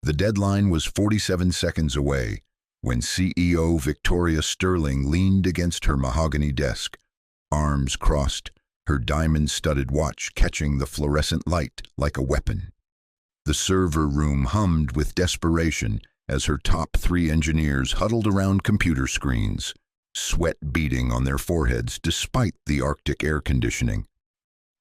The deadline was 47 seconds away when CEO Victoria Sterling leaned against her mahogany desk, arms crossed, her diamond-studded watch catching the fluorescent light like a weapon. The server room hummed with desperation as her top 3 engineers huddled around computer screens, sweat beading on their foreheads despite the Arctic air conditioning.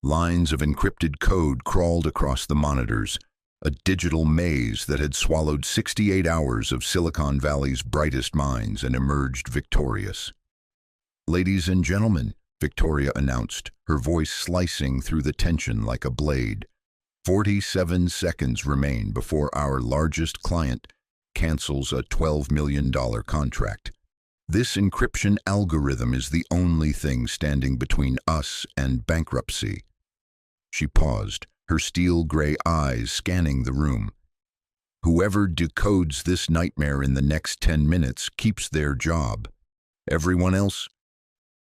Lines of encrypted code crawled across the monitors, a digital maze that had swallowed 68 hours of Silicon Valley's brightest minds and emerged victorious. "Ladies and gentlemen," Victoria announced, her voice slicing through the tension like a blade. 47 seconds remain before our largest client cancels a $12 million contract. This encryption algorithm is the only thing standing between us and bankruptcy. She paused, her steel-gray eyes scanning the room. "Whoever decodes this nightmare in the next 10 minutes keeps their job. Everyone else?"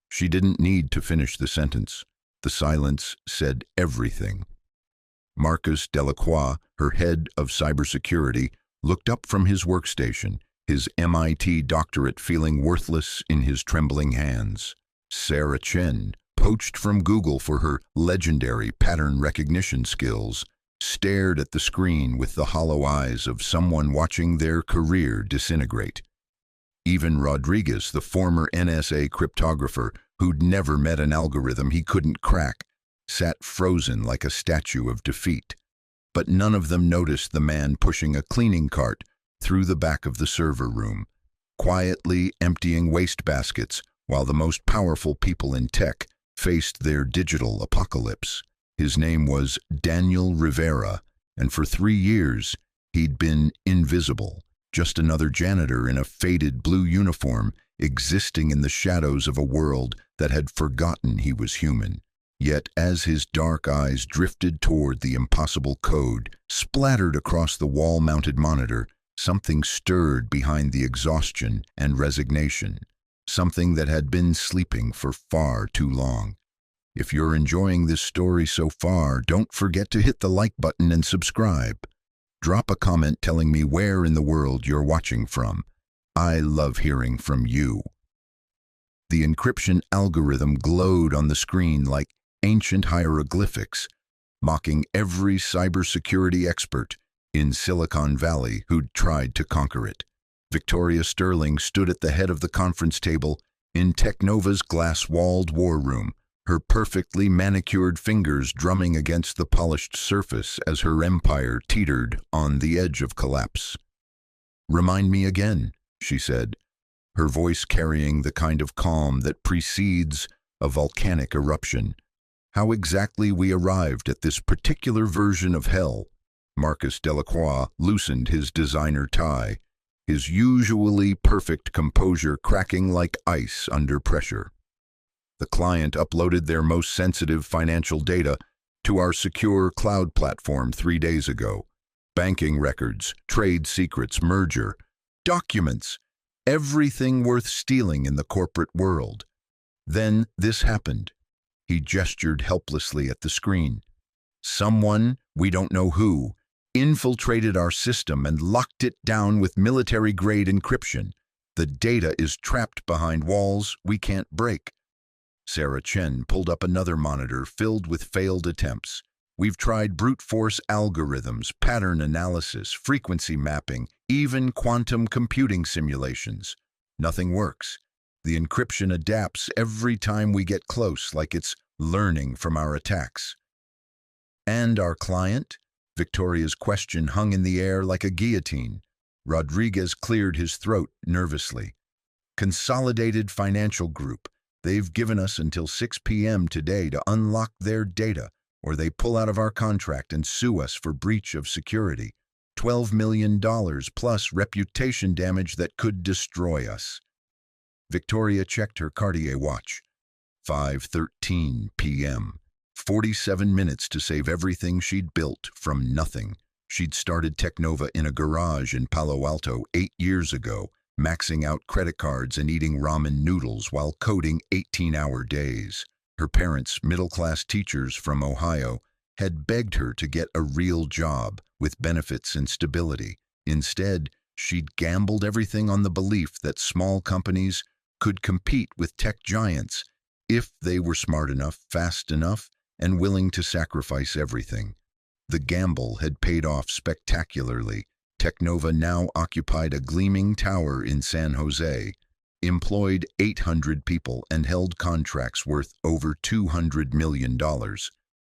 She didn't need to finish the sentence. The silence said everything. Marcus Delacroix, her head of cybersecurity, looked up from his workstation, his MIT doctorate feeling worthless in his trembling hands. Sarah Chen, poached from Google for her legendary pattern recognition skills, stared at the screen with the hollow eyes of someone watching their career disintegrate. Even Rodriguez, the former NSA cryptographer who'd never met an algorithm he couldn't crack, sat frozen like a statue of defeat. But none of them noticed the man pushing a cleaning cart through the back of the server room, quietly emptying wastebaskets while the most powerful people in tech faced their digital apocalypse. His name was Daniel Rivera, and for 3 years he'd been invisible, just another janitor in a faded blue uniform existing in the shadows of a world that had forgotten he was human. Yet as his dark eyes drifted toward the impossible code splattered across the wall-mounted monitor, something stirred behind the exhaustion and resignation, something that had been sleeping for far too long. If you're enjoying this story so far, don't forget to hit the like button and subscribe. Drop a comment telling me where in the world you're watching from. I love hearing from you. The encryption algorithm glowed on the screen like ancient hieroglyphics, mocking every cybersecurity expert in Silicon Valley who'd tried to conquer it. Victoria Sterling stood at the head of the conference table in Technova's glass-walled war room, her perfectly manicured fingers drumming against the polished surface as her empire teetered on the edge of collapse. "Remind me again," she said, her voice carrying the kind of calm that precedes a volcanic eruption, "how exactly we arrived at this particular version of hell." Marcus Delacroix loosened his designer tie, his usually perfect composure cracking like ice under pressure. "The client uploaded their most sensitive financial data to our secure cloud platform 3 days ago. Banking records, trade secrets, merger, documents, everything worth stealing in the corporate world. Then this happened." He gestured helplessly at the screen. "Someone, we don't know who, infiltrated our system and locked it down with military-grade encryption. The data is trapped behind walls we can't break." Sarah Chen pulled up another monitor filled with failed attempts. "We've tried brute force algorithms, pattern analysis, frequency mapping, even quantum computing simulations. Nothing works. The encryption adapts every time we get close, like it's learning from our attacks." "And our client?" Victoria's question hung in the air like a guillotine. Rodriguez cleared his throat nervously. "Consolidated Financial Group. They've given us until 6 p.m. today to unlock their data, or they pull out of our contract and sue us for breach of security. $12 million plus reputation damage that could destroy us." Victoria checked her Cartier watch. 5:13 p.m. 47 minutes to save everything she'd built from nothing. She'd started Technova in a garage in Palo Alto 8 years ago, maxing out credit cards and eating ramen noodles while coding 18-hour days. Her parents, middle-class teachers from Ohio, had begged her to get a real job with benefits and stability. Instead, she'd gambled everything on the belief that small companies could compete with tech giants if they were smart enough, fast enough, and willing to sacrifice everything. The gamble had paid off spectacularly. Technova now occupied a gleaming tower in San Jose, employed 800 people, and held contracts worth over $200 million.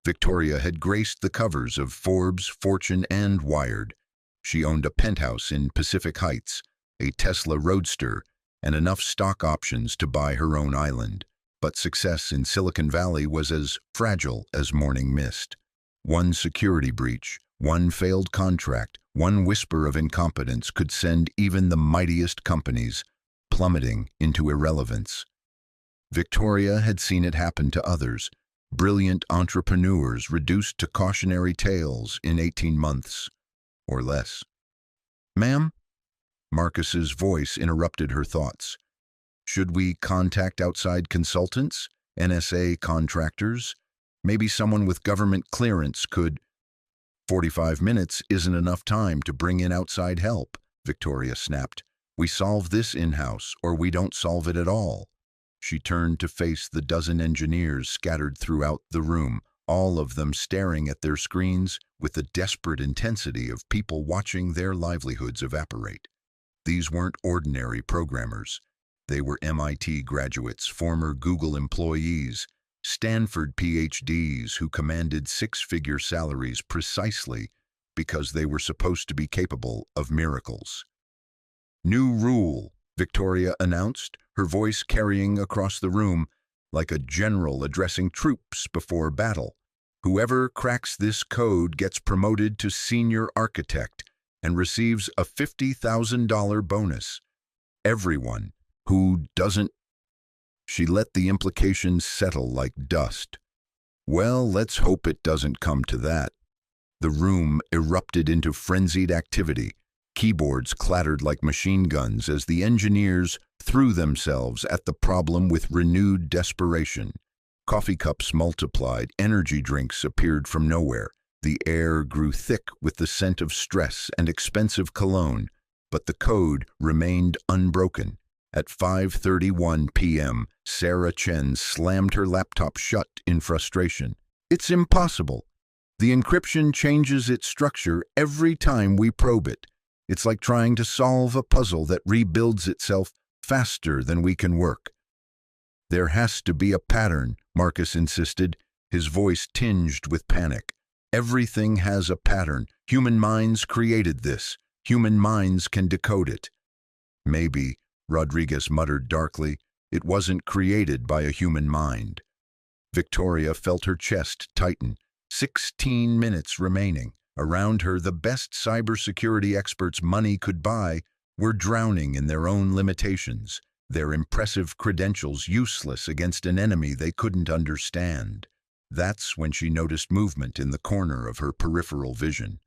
Victoria had graced the covers of Forbes, Fortune, and Wired. She owned a penthouse in Pacific Heights, a Tesla Roadster, and enough stock options to buy her own island. But success in Silicon Valley was as fragile as morning mist. One security breach, one failed contract, one whisper of incompetence could send even the mightiest companies plummeting into irrelevance. Victoria had seen it happen to others, brilliant entrepreneurs reduced to cautionary tales in 18 months or less. "Ma'am?" Marcus's voice interrupted her thoughts. "Should we contact outside consultants, NSA contractors? Maybe someone with government clearance could—" 45 minutes isn't enough time to bring in outside help, Victoria snapped. "We solve this in-house, or we don't solve it at all." She turned to face the dozen engineers scattered throughout the room, all of them staring at their screens with the desperate intensity of people watching their livelihoods evaporate. These weren't ordinary programmers. They were MIT graduates, former Google employees, Stanford PhDs who commanded six-figure salaries precisely because they were supposed to be capable of miracles. "New rule," Victoria announced, her voice carrying across the room like a general addressing troops before battle. "Whoever cracks this code gets promoted to senior architect and receives a $50,000 bonus. Everyone who doesn't—" She let the implications settle like dust. "Well, let's hope it doesn't come to that." The room erupted into frenzied activity. Keyboards clattered like machine guns as the engineers threw themselves at the problem with renewed desperation. Coffee cups multiplied, energy drinks appeared from nowhere. The air grew thick with the scent of stress and expensive cologne, but the code remained unbroken. At 5:31 p.m., Sarah Chen slammed her laptop shut in frustration. "It's impossible. The encryption changes its structure every time we probe it. It's like trying to solve a puzzle that rebuilds itself faster than we can work." "There has to be a pattern," Marcus insisted, his voice tinged with panic. "Everything has a pattern. Human minds created this. Human minds can decode it." "Maybe," Rodriguez muttered darkly, "it wasn't created by a human mind." Victoria felt her chest tighten. 16 minutes remaining. Around her, the best cybersecurity experts money could buy were drowning in their own limitations, their impressive credentials useless against an enemy they couldn't understand. That's when she noticed movement in the corner of her peripheral vision.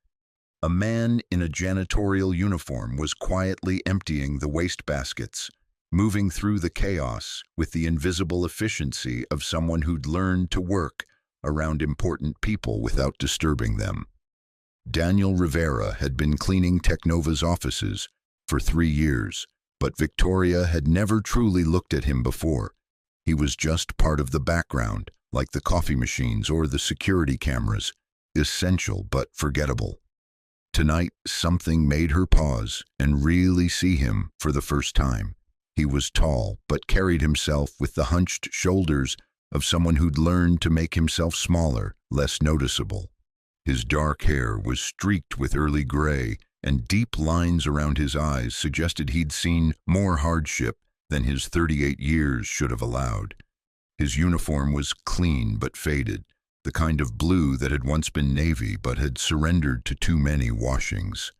A man in a janitorial uniform was quietly emptying the wastebaskets, moving through the chaos with the invisible efficiency of someone who'd learned to work around important people without disturbing them. Daniel Rivera had been cleaning Technova's offices for 3 years, but Victoria had never truly looked at him before. He was just part of the background, like the coffee machines or the security cameras, essential but forgettable. Tonight, something made her pause and really see him for the first time. He was tall, but carried himself with the hunched shoulders of someone who'd learned to make himself smaller, less noticeable. His dark hair was streaked with early gray, and deep lines around his eyes suggested he'd seen more hardship than his 38 years should have allowed. His uniform was clean but faded, the kind of blue that had once been navy but had surrendered to too many washings.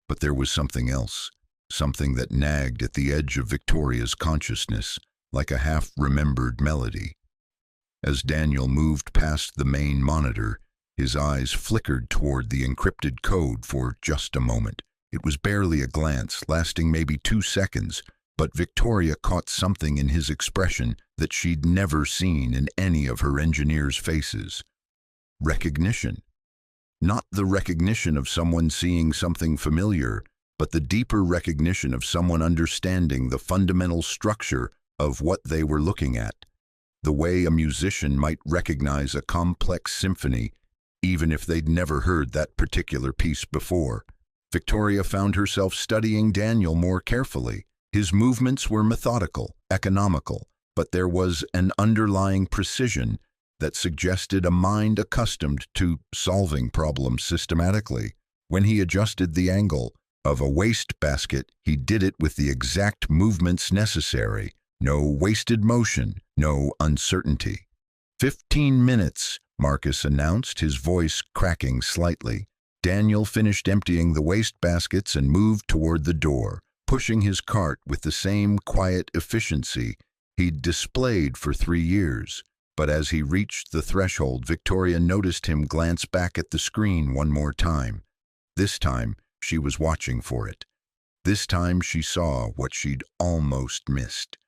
But there was something else, something that nagged at the edge of Victoria's consciousness, like a half-remembered melody. As Daniel moved past the main monitor, his eyes flickered toward the encrypted code for just a moment. It was barely a glance, lasting maybe 2 seconds, but Victoria caught something in his expression that she'd never seen in any of her engineers' faces. Recognition. Not the recognition of someone seeing something familiar, but the deeper recognition of someone understanding the fundamental structure of what they were looking at, the way a musician might recognize a complex symphony even if they'd never heard that particular piece before. Victoria found herself studying Daniel more carefully. His movements were methodical, economical, but there was an underlying precision that suggested a mind accustomed to solving problems systematically. When he adjusted the angle of a wastebasket, he did it with the exact movements necessary. No wasted motion, no uncertainty. 15 minutes, Marcus announced, his voice cracking slightly. Daniel finished emptying the wastebaskets and moved toward the door, pushing his cart with the same quiet efficiency he'd displayed for 3 years. But as he reached the threshold, Victoria noticed him glance back at the screen one more time. This time, she was watching for it. This time she saw what she'd almost missed.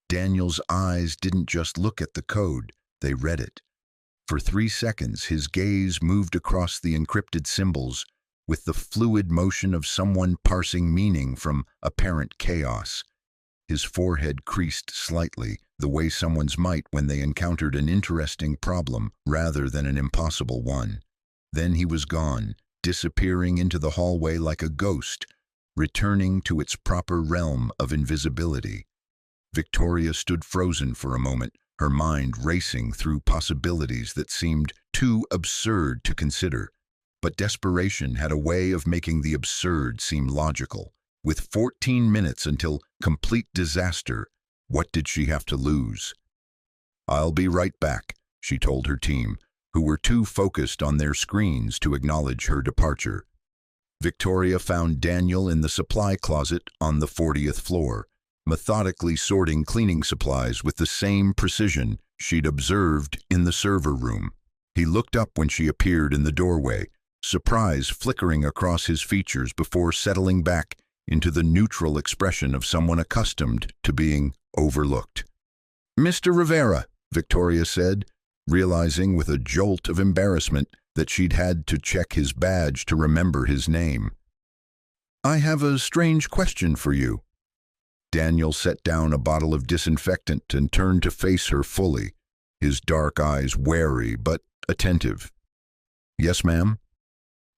Daniel's eyes didn't just look at the code, they read it. For 3 seconds, his gaze moved across the encrypted symbols with the fluid motion of someone parsing meaning from apparent chaos. His forehead creased slightly, the way someone's might when they encountered an interesting problem rather than an impossible one. Then he was gone, disappearing into the hallway like a ghost, returning to its proper realm of invisibility. Victoria stood frozen for a moment, her mind racing through possibilities that seemed too absurd to consider. But desperation had a way of making the absurd seem logical. With 14 minutes until complete disaster, what did she have to lose? "I'll be right back," she told her team, who were too focused on their screens to acknowledge her departure. Victoria found Daniel in the supply closet on the 40th floor, methodically sorting cleaning supplies with the same precision she'd observed in the server room. He looked up when she appeared in the doorway, surprise flickering across his features before settling back into the neutral expression of someone accustomed to being overlooked. "Mr. Rivera," Victoria said, realizing with a jolt of embarrassment that she'd had to check his badge to remember his name. "I have a strange question for you." Daniel set down a bottle of disinfectant and turned to face her fully, his dark eyes wary but attentive. "Yes, ma'am?"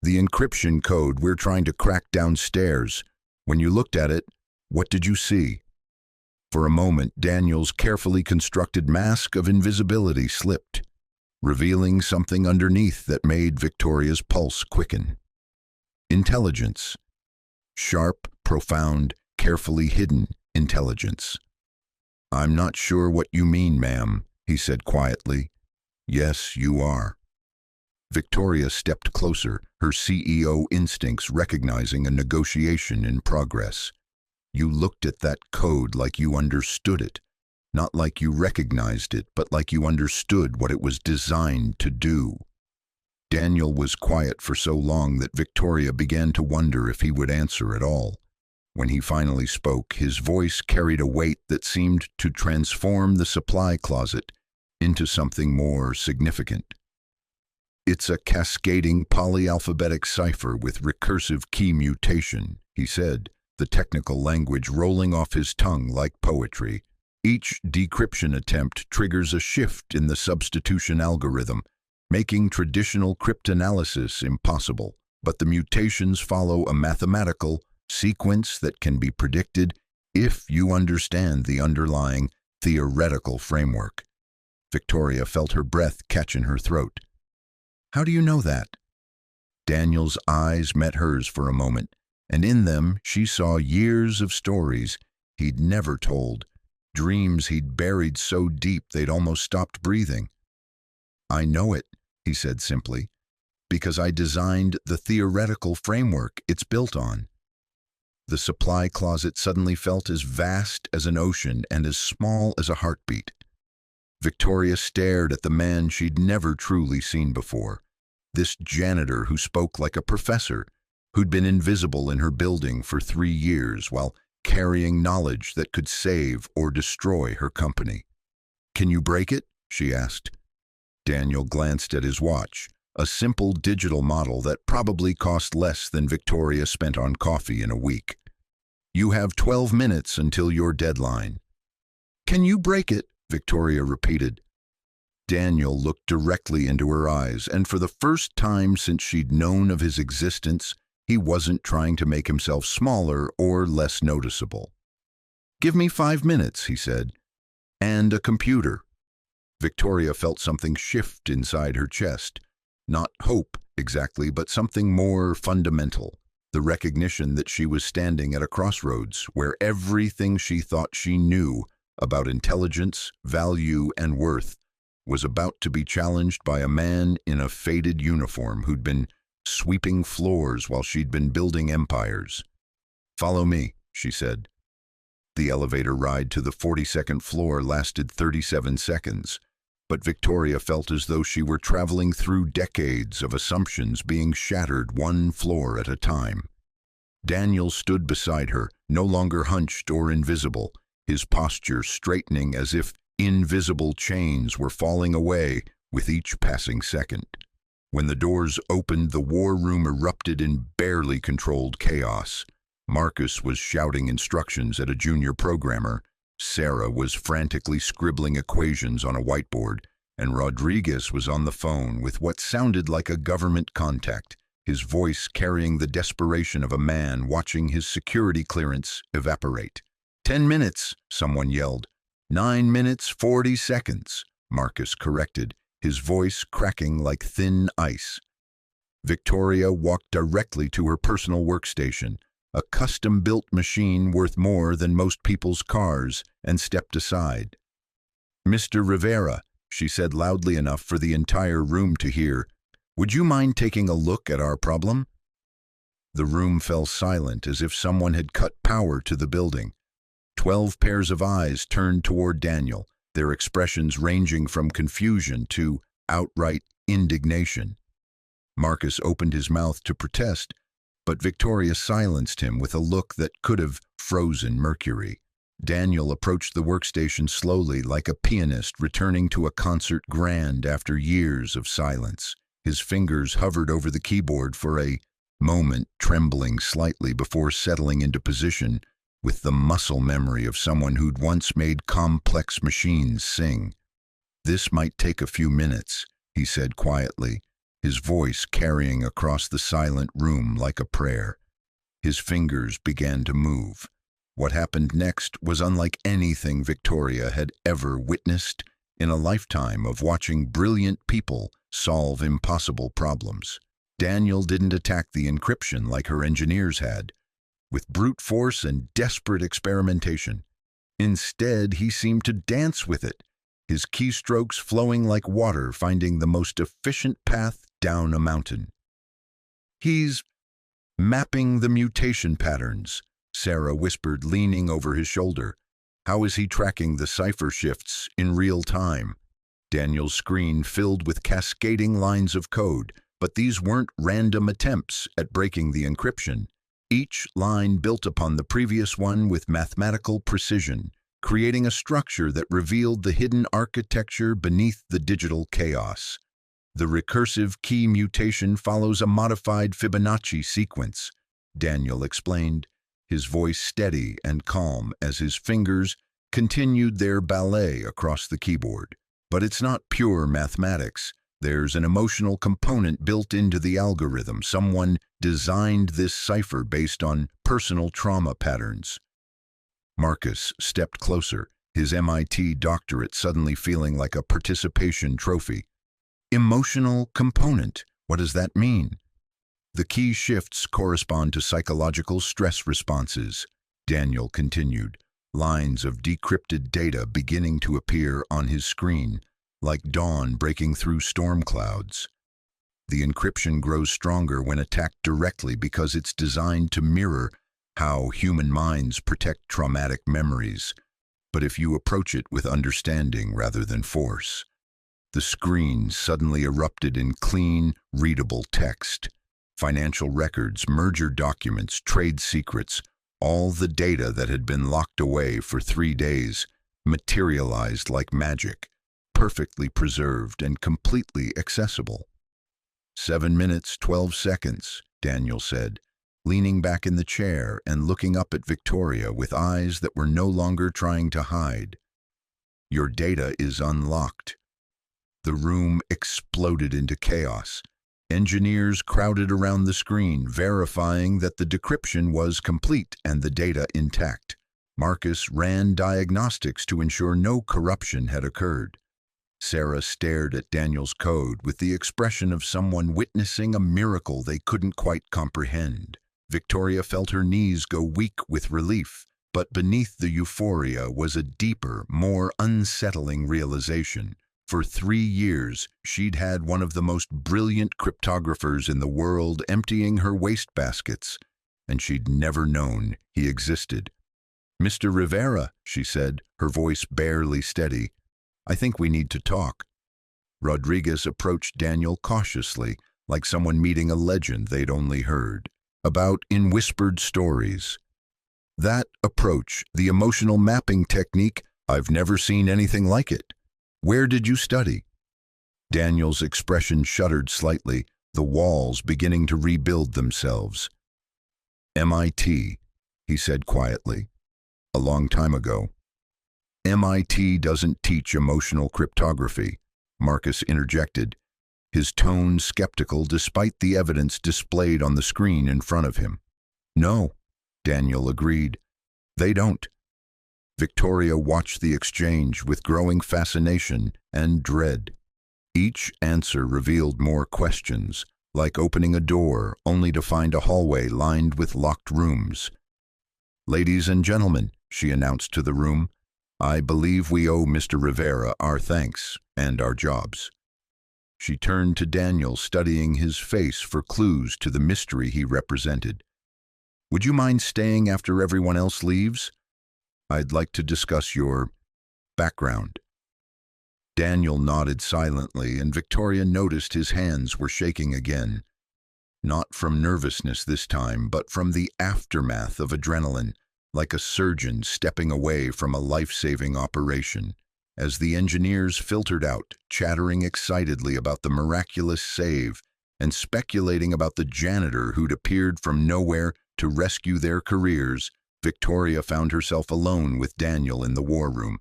"The encryption code we're trying to crack downstairs. When you looked at it, what did you see?" For a moment, Daniel's carefully constructed mask of invisibility slipped, revealing something underneath that made Victoria's pulse quicken. Intelligence. Sharp, profound, carefully hidden intelligence. "I'm not sure what you mean, ma'am," he said quietly. "Yes, you are." Victoria stepped closer, her CEO instincts recognizing a negotiation in progress. "You looked at that code like you understood it. Not like you recognized it, but like you understood what it was designed to do." Daniel was quiet for so long that Victoria began to wonder if he would answer at all. When he finally spoke, his voice carried a weight that seemed to transform the supply closet into something more significant. "It's a cascading polyalphabetic cipher with recursive key mutation," he said, the technical language rolling off his tongue like poetry. "Each decryption attempt triggers a shift in the substitution algorithm, making traditional cryptanalysis impossible. But the mutations follow a mathematical sequence that can be predicted if you understand the underlying theoretical framework." Victoria felt her breath catch in her throat. "How do you know that?" Daniel's eyes met hers for a moment, and in them she saw years of stories he'd never told, dreams he'd buried so deep they'd almost stopped breathing. "I know it," he said simply, "because I designed the theoretical framework it's built on." The supply closet suddenly felt as vast as an ocean and as small as a heartbeat. Victoria stared at the man she'd never truly seen before, this janitor who spoke like a professor, who'd been invisible in her building for 3 years while carrying knowledge that could save or destroy her company. "Can you break it?" she asked. Daniel glanced at his watch. a simple digital model that probably cost less than Victoria spent on coffee in a week. You have 12 minutes until your deadline. Can you break it? Victoria repeated. Daniel looked directly into her eyes, and for the first time since she'd known of his existence, he wasn't trying to make himself smaller or less noticeable. Give me 5 minutes, he said, and a computer. Victoria felt something shift inside her chest. Not hope, exactly, but something more fundamental. The recognition that she was standing at a crossroads where everything she thought she knew about intelligence, value, and worth was about to be challenged by a man in a faded uniform who'd been sweeping floors while she'd been building empires. Follow me, she said. The elevator ride to the 42nd floor lasted 37 seconds, but Victoria felt as though she were traveling through decades of assumptions being shattered one floor at a time. Daniel stood beside her, no longer hunched or invisible, his posture straightening as if invisible chains were falling away with each passing second. When the doors opened, the war room erupted in barely controlled chaos. Marcus was shouting instructions at a junior programmer, Sarah was frantically scribbling equations on a whiteboard, and Rodriguez was on the phone with what sounded like a government contact, his voice carrying the desperation of a man watching his security clearance evaporate. 10 minutes, someone yelled. 9 minutes, 40 seconds, Marcus corrected, his voice cracking like thin ice. Victoria walked directly to her personal workstation, a custom-built machine worth more than most people's cars, and stepped aside. Mr. Rivera, she said loudly enough for the entire room to hear, would you mind taking a look at our problem? The room fell silent as if someone had cut power to the building. 12 pairs of eyes turned toward Daniel, their expressions ranging from confusion to outright indignation. Marcus opened his mouth to protest, but Victoria silenced him with a look that could have frozen mercury. Daniel approached the workstation slowly, like a pianist returning to a concert grand after years of silence. His fingers hovered over the keyboard for a moment, trembling slightly before settling into position with the muscle memory of someone who'd once made complex machines sing. This might take a few minutes, he said quietly, his voice carrying across the silent room like a prayer. His fingers began to move. What happened next was unlike anything Victoria had ever witnessed in a lifetime of watching brilliant people solve impossible problems. Daniel didn't attack the encryption like her engineers had, with brute force and desperate experimentation. Instead, he seemed to dance with it, his keystrokes flowing like water, finding the most efficient path down a mountain. He's mapping the mutation patterns, Sarah whispered, leaning over his shoulder. How is he tracking the cipher shifts in real time? Daniel's screen filled with cascading lines of code, but these weren't random attempts at breaking the encryption. Each line built upon the previous one with mathematical precision, creating a structure that revealed the hidden architecture beneath the digital chaos. The recursive key mutation follows a modified Fibonacci sequence, Daniel explained, his voice steady and calm as his fingers continued their ballet across the keyboard. But it's not pure mathematics. There's an emotional component built into the algorithm. Someone designed this cipher based on personal trauma patterns. Marcus stepped closer, his MIT doctorate suddenly feeling like a participation trophy. Emotional component, what does that mean? The key shifts correspond to psychological stress responses, Daniel continued, lines of decrypted data beginning to appear on his screen, like dawn breaking through storm clouds. The encryption grows stronger when attacked directly because it's designed to mirror how human minds protect traumatic memories, but if you approach it with understanding rather than force. The screen suddenly erupted in clean, readable text. Financial records, merger documents, trade secrets, all the data that had been locked away for 3 days materialized like magic, perfectly preserved and completely accessible. 7 minutes, 12 seconds, Daniel said, leaning back in the chair and looking up at Victoria with eyes that were no longer trying to hide. Your data is unlocked. The room exploded into chaos. Engineers crowded around the screen, verifying that the decryption was complete and the data intact. Marcus ran diagnostics to ensure no corruption had occurred. Sarah stared at Daniel's code with the expression of someone witnessing a miracle they couldn't quite comprehend. Victoria felt her knees go weak with relief, but beneath the euphoria was a deeper, more unsettling realization. For 3 years, she'd had one of the most brilliant cryptographers in the world emptying her wastebaskets, and she'd never known he existed. "Mr. Rivera," she said, her voice barely steady, "I think we need to talk." Rodriguez approached Daniel cautiously, like someone meeting a legend they'd only heard about in whispered stories. That approach, the emotional mapping technique, I've never seen anything like it. Where did you study? Daniel's expression shuddered slightly, the walls beginning to rebuild themselves. MIT, he said quietly. A long time ago. MIT doesn't teach emotional cryptography, Marcus interjected, his tone skeptical despite the evidence displayed on the screen in front of him. No, Daniel agreed. They don't. Victoria watched the exchange with growing fascination and dread. Each answer revealed more questions, like opening a door only to find a hallway lined with locked rooms. "Ladies and gentlemen," she announced to the room, "I believe we owe Mr. Rivera our thanks and our jobs." She turned to Daniel, studying his face for clues to the mystery he represented. "Would you mind staying after everyone else leaves? I'd like to discuss your background." Daniel nodded silently, and Victoria noticed his hands were shaking again. Not from nervousness this time, but from the aftermath of adrenaline, like a surgeon stepping away from a life-saving operation. As the engineers filtered out, chattering excitedly about the miraculous save and speculating about the janitor who'd appeared from nowhere to rescue their careers, Victoria found herself alone with Daniel in the war room.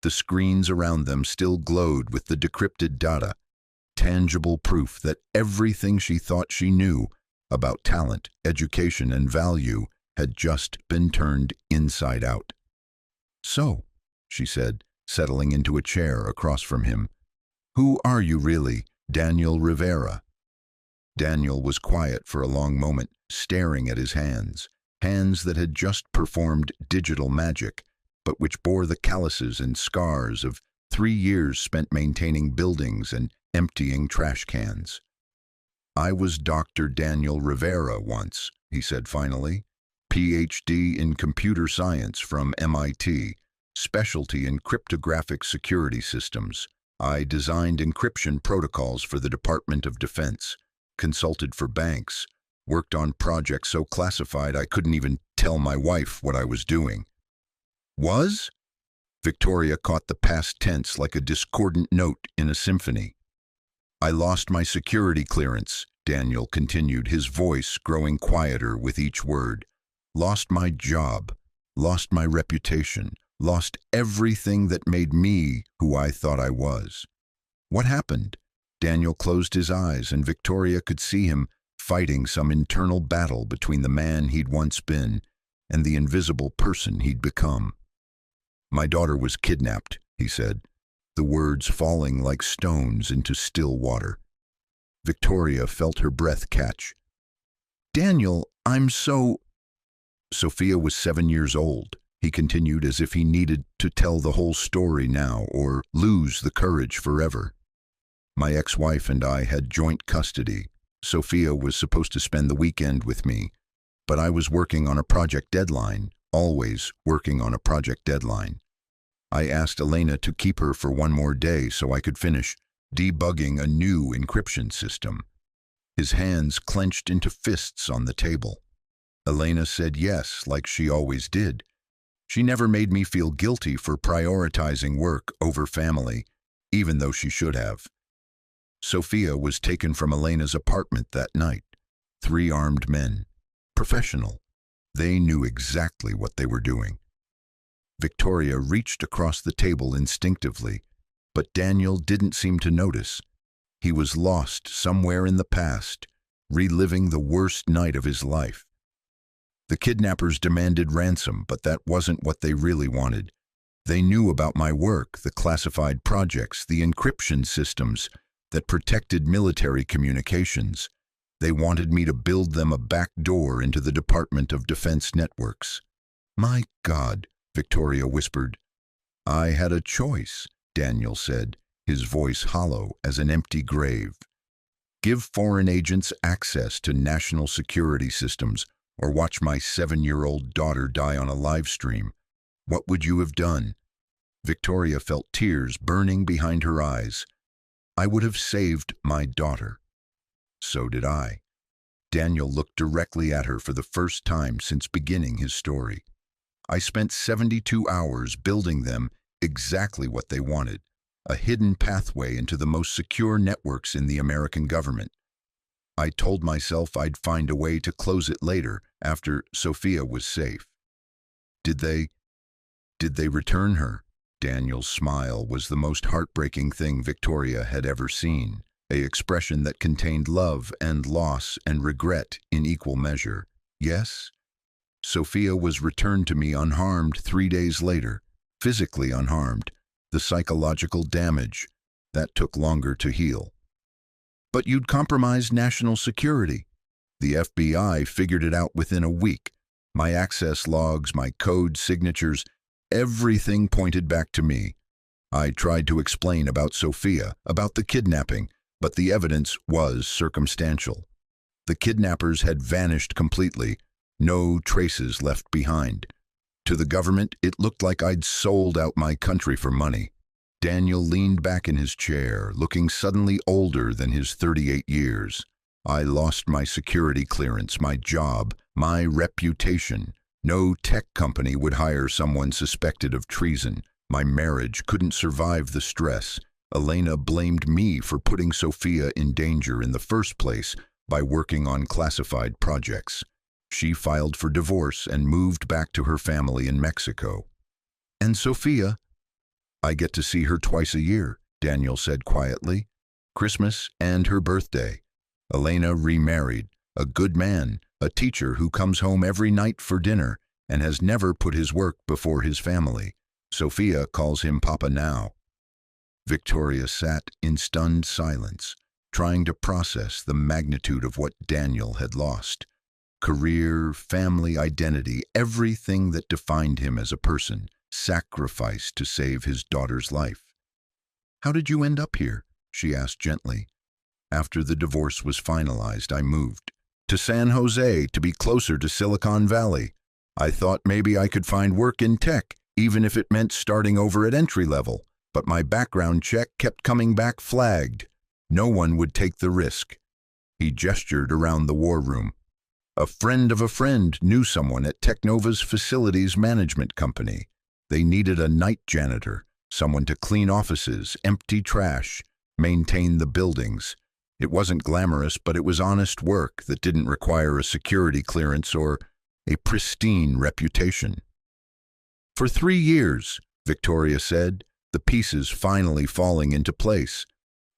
The screens around them still glowed with the decrypted data, tangible proof that everything she thought she knew about talent, education, and value had just been turned inside out. "So," she said, settling into a chair across from him, "who are you really, Daniel Rivera?" Daniel was quiet for a long moment, staring at his hands that had just performed digital magic, but which bore the calluses and scars of 3 years spent maintaining buildings and emptying trash cans. "I was Dr. Daniel Rivera once," he said finally, PhD in computer science from MIT, specialty in cryptographic security systems. I designed encryption protocols for the Department of Defense, consulted for banks, worked on projects so classified I couldn't even tell my wife what I was doing. Was? Victoria caught the past tense like a discordant note in a symphony. "I lost my security clearance," Daniel continued, his voice growing quieter with each word. "Lost my job, lost my reputation, lost everything that made me who I thought I was." "What happened?" Daniel closed his eyes, and Victoria could see him fighting some internal battle between the man he'd once been and the invisible person he'd become. "My daughter was kidnapped," he said, the words falling like stones into still water. Victoria felt her breath catch. "Daniel, I'm so—" "Sophia was 7 years old," he continued, as if he needed to tell the whole story now or lose the courage forever. "My ex-wife and I had joint custody. Sophia was supposed to spend the weekend with me, but I was working on a project deadline, always working on a project deadline. I asked Elena to keep her for one more day so I could finish debugging a new encryption system." His hands clenched into fists on the table. "Elena said yes, like she always did. She never made me feel guilty for prioritizing work over family, even though she should have. Sophia was taken from Elena's apartment that night. 3 armed men. Professional. They knew exactly what they were doing. Victoria reached across the table instinctively, but Daniel didn't seem to notice. He was lost somewhere in the past, reliving the worst night of his life. The kidnappers demanded ransom, but that wasn't what they really wanted. They knew about my work, the classified projects, the encryption systems that protected military communications. They wanted me to build them a back door into the Department of Defense networks. My God, Victoria whispered. I had a choice, Daniel said, his voice hollow as an empty grave. Give foreign agents access to national security systems or watch my 7-year-old daughter die on a live stream. What would you have done? Victoria felt tears burning behind her eyes. I would have saved my daughter. So did I. Daniel looked directly at her for the first time since beginning his story. I spent 72 hours building them exactly what they wanted, a hidden pathway into the most secure networks in the American government. I told myself I'd find a way to close it later, after Sophia was safe. Did they return her? Daniel's smile was the most heartbreaking thing Victoria had ever seen, an expression that contained love and loss and regret in equal measure. Yes? Sophia was returned to me unharmed 3 days later, physically unharmed. The psychological damage, that took longer to heal. But you'd compromised national security. The FBI figured it out within a week. My access logs, my code signatures, everything pointed back to me. I tried to explain about Sophia, about the kidnapping, but the evidence was circumstantial. The kidnappers had vanished completely, no traces left behind. To the government, it looked like I'd sold out my country for money. Daniel leaned back in his chair, looking suddenly older than his 38 years. I lost my security clearance, my job, my reputation. No tech company would hire someone suspected of treason. My marriage couldn't survive the stress. Elena blamed me for putting Sophia in danger in the first place by working on classified projects. She filed for divorce and moved back to her family in Mexico. And Sophia? I get to see her twice a year, Daniel said quietly. Christmas and her birthday. Elena remarried, a good man, a teacher who comes home every night for dinner and has never put his work before his family. Sophia calls him Papa now. Victoria sat in stunned silence, trying to process the magnitude of what Daniel had lost. Career, family, identity, everything that defined him as a person, sacrificed to save his daughter's life. How did you end up here? She asked gently. After the divorce was finalized, I moved to San Jose to be closer to Silicon Valley. I thought maybe I could find work in tech, even if it meant starting over at entry level, but my background check kept coming back flagged. No one would take the risk. He gestured around the war room. A friend of a friend knew someone at Technova's facilities management company. They needed a night janitor, someone to clean offices, empty trash, maintain the buildings. It wasn't glamorous, but it was honest work that didn't require a security clearance or a pristine reputation. For 3 years, Victoria said, the pieces finally falling into place.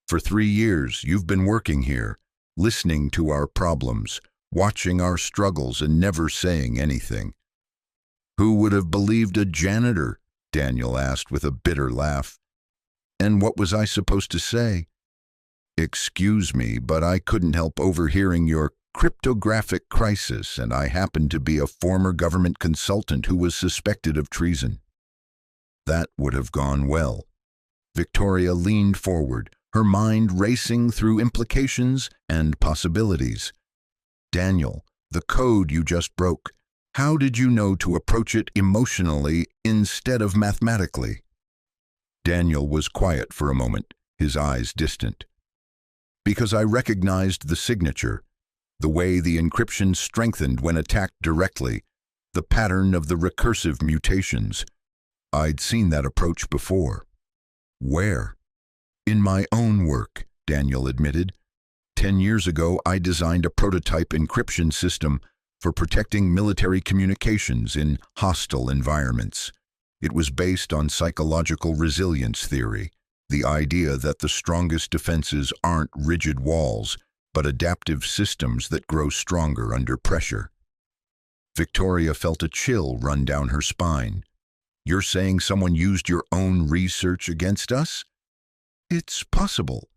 For 3 years, you've been working here, listening to our problems, watching our struggles and never saying anything. Who would have believed a janitor? Daniel asked with a bitter laugh. And what was I supposed to say? Excuse me, but I couldn't help overhearing your cryptographic crisis, and I happened to be a former government consultant who was suspected of treason. That would have gone well. Victoria leaned forward, her mind racing through implications and possibilities. Daniel, the code you just broke, how did you know to approach it emotionally instead of mathematically? Daniel was quiet for a moment, his eyes distant. Because I recognized the signature, the way the encryption strengthened when attacked directly, the pattern of the recursive mutations. I'd seen that approach before. Where? In my own work, Daniel admitted. 10 years ago, I designed a prototype encryption system for protecting military communications in hostile environments. It was based on psychological resilience theory, the idea that the strongest defenses aren't rigid walls, but adaptive systems that grow stronger under pressure. Victoria felt a chill run down her spine. You're saying someone used your own research against us? It's possible.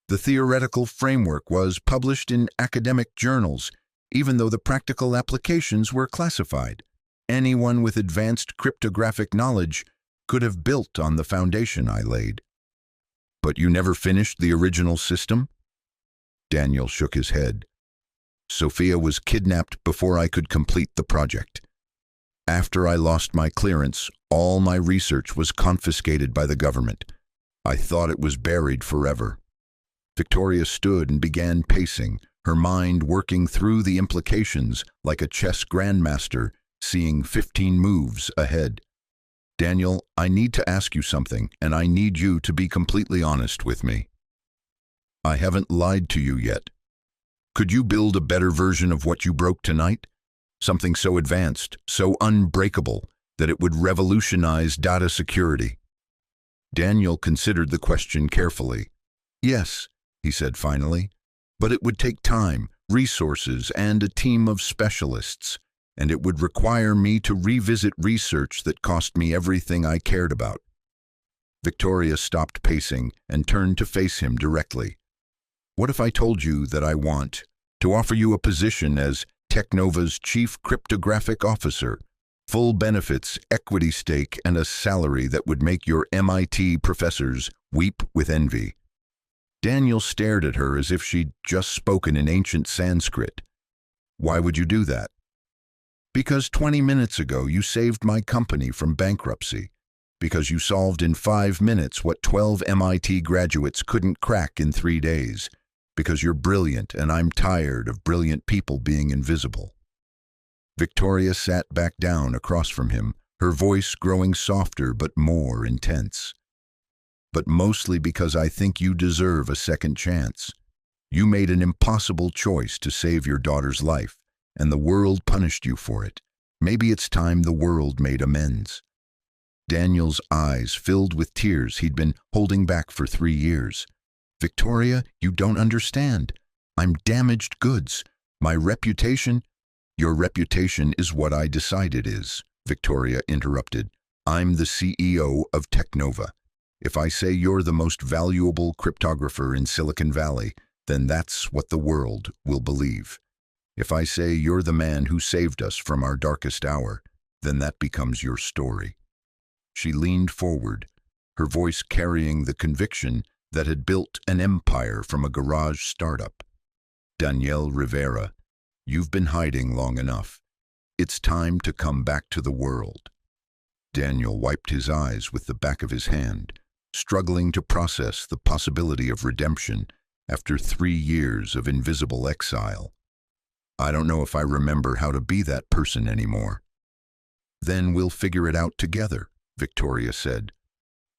The theoretical framework was published in academic journals, even though the practical applications were classified. Anyone with advanced cryptographic knowledge could have built on the foundation I laid. But you never finished the original system? Daniel shook his head. Sophia was kidnapped before I could complete the project. After I lost my clearance, all my research was confiscated by the government. I thought it was buried forever. Victoria stood and began pacing, her mind working through the implications like a chess grandmaster, seeing 15 moves ahead. Daniel, I need to ask you something, and I need you to be completely honest with me. I haven't lied to you yet. Could you build a better version of what you broke tonight? Something so advanced, so unbreakable, that it would revolutionize data security. Daniel considered the question carefully. Yes, he said finally, but it would take time, resources, and a team of specialists, and it would require me to revisit research that cost me everything I cared about. Victoria stopped pacing and turned to face him directly. What if I told you that I want to offer you a position as Technova's Chief Cryptographic Officer, full benefits, equity stake, and a salary that would make your MIT professors weep with envy? Daniel stared at her as if she'd just spoken in ancient Sanskrit. Why would you do that? Because 20 minutes ago you saved my company from bankruptcy. Because you solved in 5 minutes what 12 MIT graduates couldn't crack in 3 days. Because you're brilliant and I'm tired of brilliant people being invisible. Victoria sat back down across from him, her voice growing softer but more intense. But mostly because I think you deserve a second chance. You made an impossible choice to save your daughter's life, and the world punished you for it. Maybe it's time the world made amends. Daniel's eyes filled with tears he'd been holding back for 3 years. Victoria, you don't understand. I'm damaged goods. My reputation... Your reputation is what I decide it is, Victoria interrupted. I'm the CEO of Technova. If I say you're the most valuable cryptographer in Silicon Valley, then that's what the world will believe. If I say you're the man who saved us from our darkest hour, then that becomes your story. She leaned forward, her voice carrying the conviction that had built an empire from a garage startup. Daniel Rivera, you've been hiding long enough. It's time to come back to the world. Daniel wiped his eyes with the back of his hand, struggling to process the possibility of redemption after 3 years of invisible exile. I don't know if I remember how to be that person anymore. Then we'll figure it out together, Victoria said.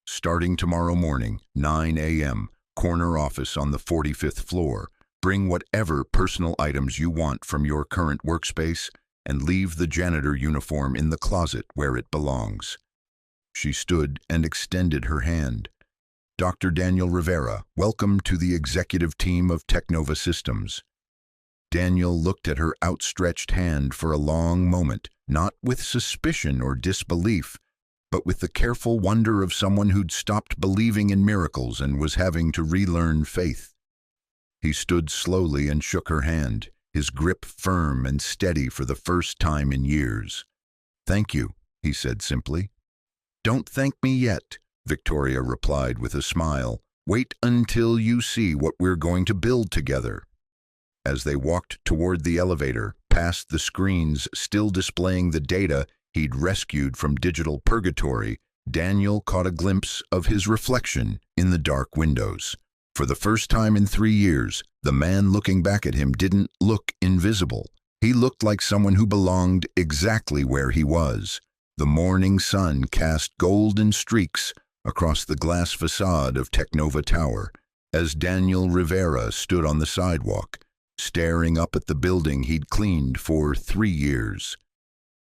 Starting tomorrow morning, 9 a.m., corner office on the 45th floor. Bring whatever personal items you want from your current workspace and leave the janitor uniform in the closet where it belongs. She stood and extended her hand. Dr. Daniel Rivera, welcome to the executive team of Technova Systems. Daniel looked at her outstretched hand for a long moment, not with suspicion or disbelief, but with the careful wonder of someone who'd stopped believing in miracles and was having to relearn faith. He stood slowly and shook her hand, his grip firm and steady for the first time in years. Thank you, he said simply. Don't thank me yet, Victoria replied with a smile. Wait until you see what we're going to build together. As they walked toward the elevator, past the screens still displaying the data he'd rescued from digital purgatory, Daniel caught a glimpse of his reflection in the dark windows. For the first time in 3 years, the man looking back at him didn't look invisible. He looked like someone who belonged exactly where he was. The morning sun cast golden streaks across the glass facade of Technova Tower, as Daniel Rivera stood on the sidewalk, staring up at the building he'd cleaned for 3 years.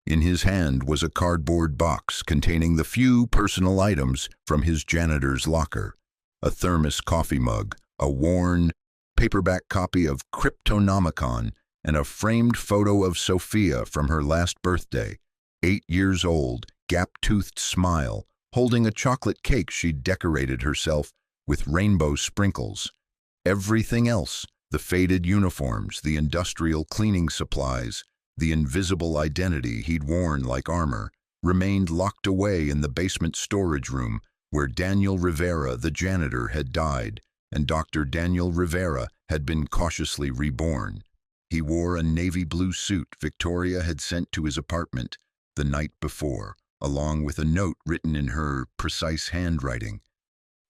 In his hand was a cardboard box containing the few personal items from his janitor's locker: a thermos coffee mug, a worn, paperback copy of Cryptonomicon, and a framed photo of Sophia from her last birthday, 8 years old, gap-toothed smile, holding a chocolate cake she'd decorated herself with rainbow sprinkles. Everything else, the faded uniforms, the industrial cleaning supplies, the invisible identity he'd worn like armor, remained locked away in the basement storage room where Daniel Rivera, the janitor, had died, and Dr. Daniel Rivera had been cautiously reborn. He wore a navy blue suit Victoria had sent to his apartment the night before, along with a note written in her precise handwriting.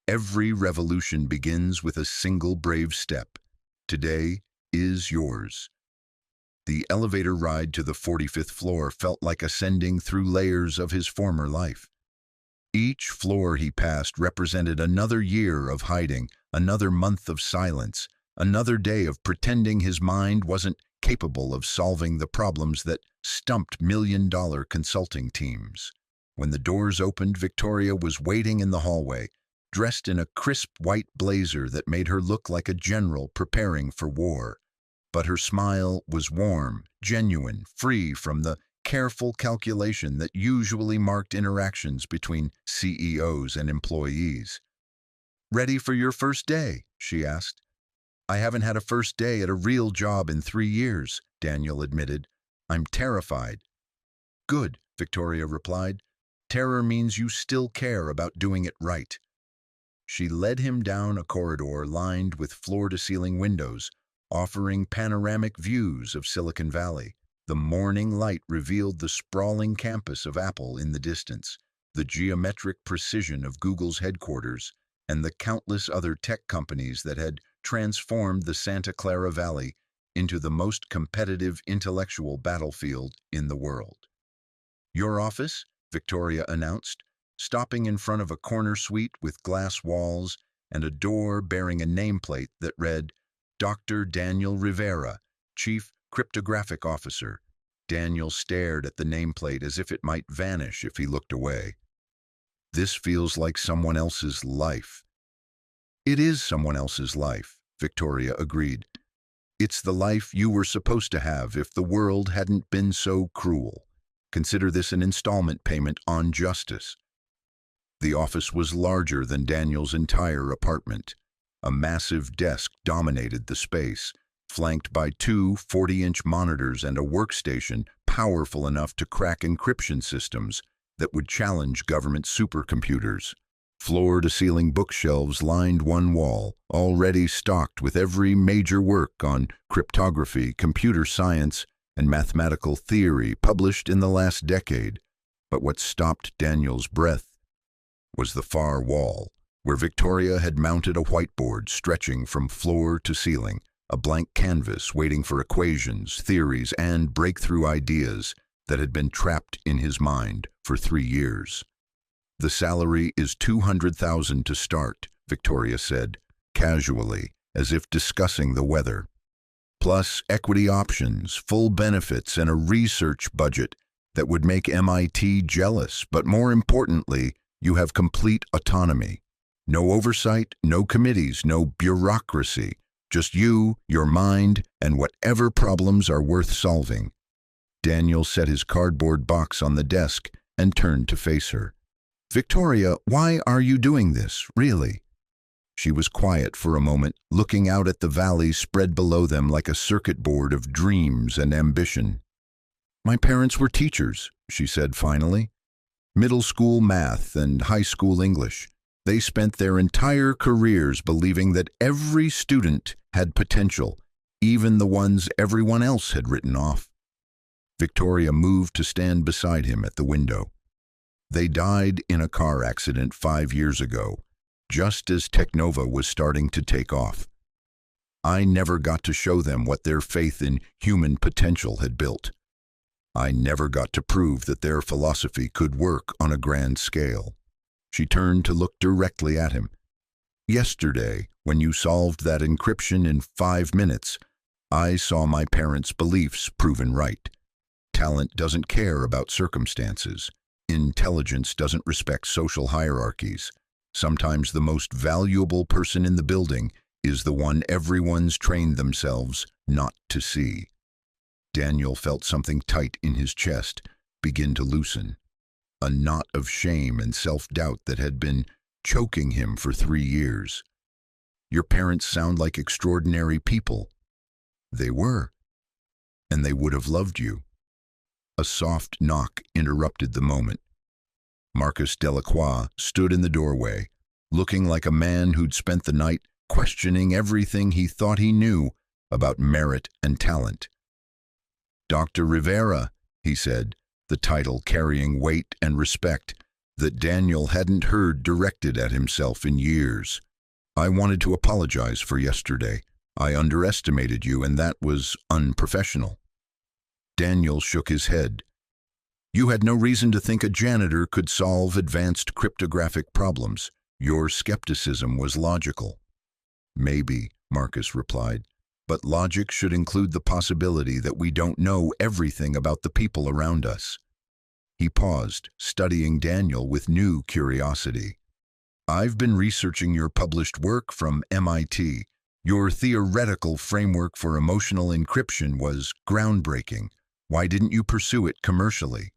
Every revolution begins with a single brave step. Today is yours. The elevator ride to the 45th floor felt like ascending through layers of his former life. Each floor he passed represented another year of hiding, another month of silence, another day of pretending his mind wasn't capable of solving the problems that stumped million-dollar consulting teams. When the doors opened, Victoria was waiting in the hallway, dressed in a crisp white blazer that made her look like a general preparing for war. But her smile was warm, genuine, free from the careful calculation that usually marked interactions between CEOs and employees. "Ready for your first day?" she asked. "I haven't had a first day at a real job in 3 years," Daniel admitted. "I'm terrified." "Good," Victoria replied. "Terror means you still care about doing it right." She led him down a corridor lined with floor-to-ceiling windows, offering panoramic views of Silicon Valley. The morning light revealed the sprawling campus of Apple in the distance, the geometric precision of Google's headquarters, and the countless other tech companies that had transformed the Santa Clara Valley into the most competitive intellectual battlefield in the world. "Your office?" Victoria announced, stopping in front of a corner suite with glass walls and a door bearing a nameplate that read, "Dr. Daniel Rivera, Chief Cryptographic Officer." Daniel stared at the nameplate as if it might vanish if he looked away. "This feels like someone else's life." "It is someone else's life," Victoria agreed. "It's the life you were supposed to have if the world hadn't been so cruel. Consider this an installment payment on justice." The office was larger than Daniel's entire apartment. A massive desk dominated the space, flanked by 2 40-inch monitors and a workstation powerful enough to crack encryption systems that would challenge government supercomputers. Floor-to-ceiling bookshelves lined one wall, already stocked with every major work on cryptography, computer science, and mathematical theory published in the last decade. But what stopped Daniel's breath was the far wall, where Victoria had mounted a whiteboard stretching from floor to ceiling, a blank canvas waiting for equations, theories, and breakthrough ideas that had been trapped in his mind for 3 years. "The salary is $200,000 to start," Victoria said, casually, as if discussing the weather. "Plus equity options, full benefits, and a research budget that would make MIT jealous, but more importantly, you have complete autonomy. No oversight, no committees, no bureaucracy. Just you, your mind, and whatever problems are worth solving." Daniel set his cardboard box on the desk and turned to face her. "Victoria, why are you doing this, really?" She was quiet for a moment, looking out at the valley spread below them like a circuit board of dreams and ambition. "My parents were teachers," she said finally. "Middle school math and high school English. They spent their entire careers believing that every student had potential, even the ones everyone else had written off." Victoria moved to stand beside him at the window. "They died in a car accident 5 years ago, just as Technova was starting to take off. I never got to show them what their faith in human potential had built. I never got to prove that their philosophy could work on a grand scale." She turned to look directly at him. Yesterday, when you solved that encryption in 5 minutes, I saw my parents' beliefs proven right. Talent doesn't care about circumstances. Intelligence doesn't respect social hierarchies. Sometimes the most valuable person in the building is the one everyone's trained themselves not to see. Daniel felt something tight in his chest begin to loosen. A knot of shame and self-doubt that had been choking him for 3 years. Your parents sound like extraordinary people. They were, and they would have loved you. A soft knock interrupted the moment. Marcus Delacroix stood in the doorway, looking like a man who'd spent the night questioning everything he thought he knew about merit and talent. Dr. Rivera, he said, the title carrying weight and respect that Daniel hadn't heard directed at himself in years. I wanted to apologize for yesterday. I underestimated you, and that was unprofessional. Daniel shook his head. You had no reason to think a janitor could solve advanced cryptographic problems. Your skepticism was logical. Maybe, Marcus replied, but logic should include the possibility that we don't know everything about the people around us. He paused, studying Daniel with new curiosity. I've been researching your published work from MIT. Your theoretical framework for emotional encryption was groundbreaking. Why didn't you pursue it commercially?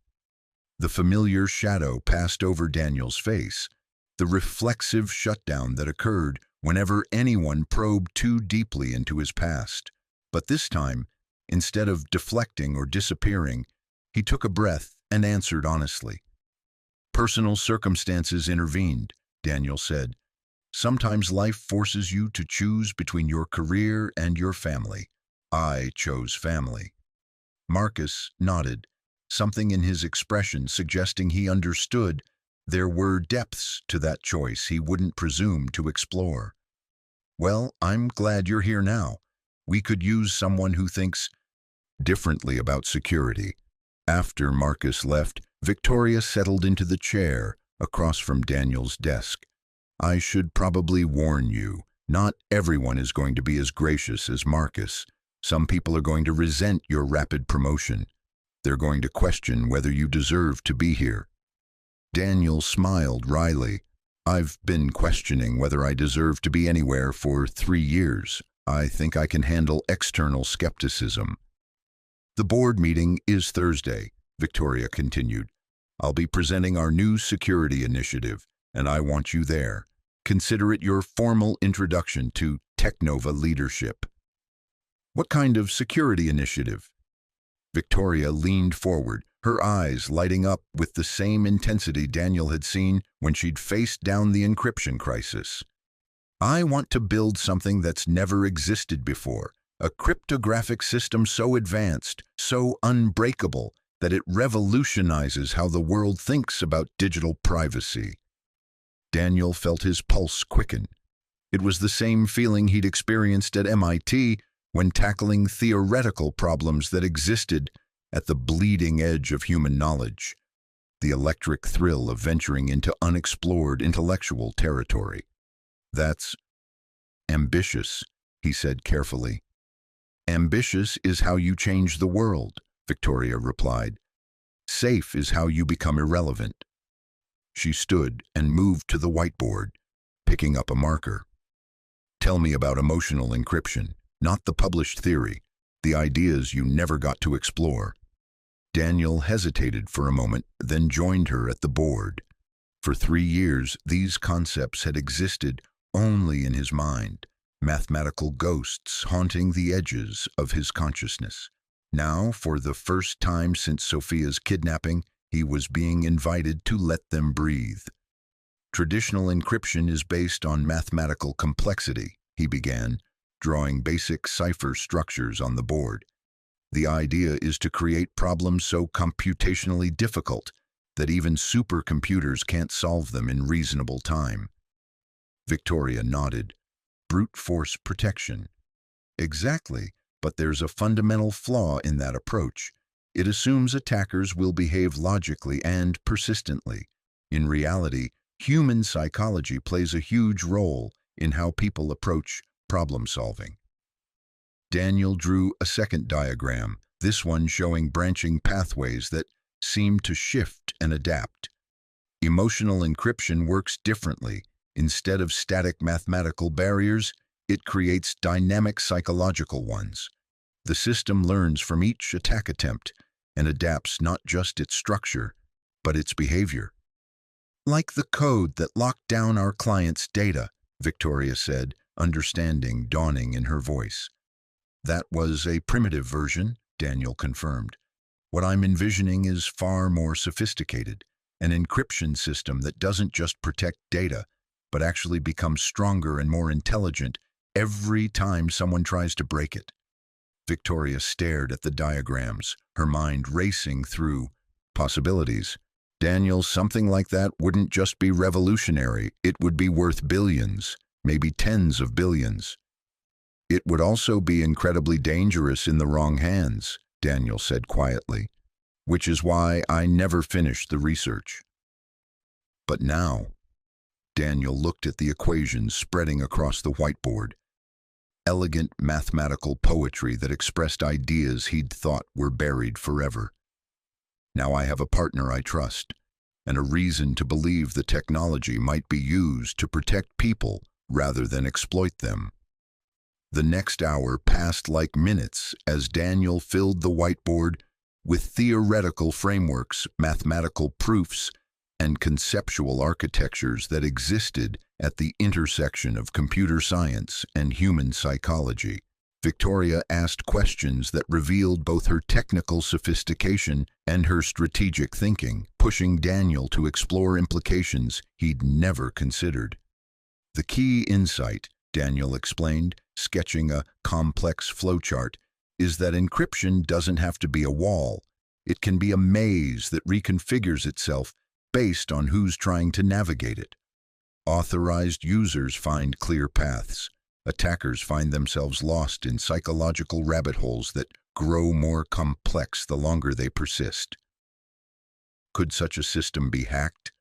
The familiar shadow passed over Daniel's face, the reflexive shutdown that occurred whenever anyone probed too deeply into his past. But this time, instead of deflecting or disappearing, he took a breath and answered honestly. Personal circumstances intervened, Daniel said. Sometimes life forces you to choose between your career and your family. I chose family. Marcus nodded, something in his expression suggesting he understood there were depths to that choice he wouldn't presume to explore. Well, I'm glad you're here now. We could use someone who thinks differently about security. After Marcus left, Victoria settled into the chair across from Daniel's desk. I should probably warn you, not everyone is going to be as gracious as Marcus. Some people are going to resent your rapid promotion. They're going to question whether you deserve to be here. Daniel smiled wryly. I've been questioning whether I deserve to be anywhere for 3 years. I think I can handle external skepticism. The board meeting is Thursday, Victoria continued. I'll be presenting our new security initiative, and I want you there. Consider it your formal introduction to Technova leadership. What kind of security initiative? Victoria leaned forward, her eyes lighting up with the same intensity Daniel had seen when she'd faced down the encryption crisis. I want to build something that's never existed before, a cryptographic system so advanced, so unbreakable, that it revolutionizes how the world thinks about digital privacy. Daniel felt his pulse quicken. It was the same feeling he'd experienced at MIT when tackling theoretical problems that existed at the bleeding edge of human knowledge, the electric thrill of venturing into unexplored intellectual territory. That's ambitious, he said carefully. Ambitious is how you change the world, Victoria replied. Safe is how you become irrelevant. She stood and moved to the whiteboard, picking up a marker. Tell me about emotional encryption, not the published theory, the ideas you never got to explore. Daniel hesitated for a moment, then joined her at the board. For 3 years, these concepts had existed only in his mind, mathematical ghosts haunting the edges of his consciousness. Now, for the first time since Sophia's kidnapping, he was being invited to let them breathe. Traditional encryption is based on mathematical complexity, he began, drawing basic cipher structures on the board. The idea is to create problems so computationally difficult that even supercomputers can't solve them in reasonable time. Victoria nodded. Brute force protection. Exactly, but there's a fundamental flaw in that approach. It assumes attackers will behave logically and persistently. In reality, human psychology plays a huge role in how people approach problem solving. Daniel drew a second diagram, this one showing branching pathways that seem to shift and adapt. Emotional encryption works differently. Instead of static mathematical barriers, it creates dynamic psychological ones. The system learns from each attack attempt and adapts not just its structure, but its behavior. Like the code that locked down our client's data, Victoria said, understanding dawning in her voice. That was a primitive version, Daniel confirmed. What I'm envisioning is far more sophisticated, an encryption system that doesn't just protect data, but actually becomes stronger and more intelligent every time someone tries to break it. Victoria stared at the diagrams, her mind racing through possibilities. Daniel, something like that wouldn't just be revolutionary, it would be worth billions, maybe tens of billions. It would also be incredibly dangerous in the wrong hands, Daniel said quietly, which is why I never finished the research. But now, Daniel looked at the equations spreading across the whiteboard. Elegant mathematical poetry that expressed ideas he'd thought were buried forever. Now I have a partner I trust, and a reason to believe the technology might be used to protect people rather than exploit them. The next hour passed like minutes as Daniel filled the whiteboard with theoretical frameworks, mathematical proofs, and conceptual architectures that existed at the intersection of computer science and human psychology. Victoria asked questions that revealed both her technical sophistication and her strategic thinking, pushing Daniel to explore implications he'd never considered. The key insight, Daniel explained, sketching a complex flowchart, is that encryption doesn't have to be a wall. It can be a maze that reconfigures itself based on who's trying to navigate it. Authorized users find clear paths. Attackers find themselves lost in psychological rabbit holes that grow more complex the longer they persist. Could such a system be hacked?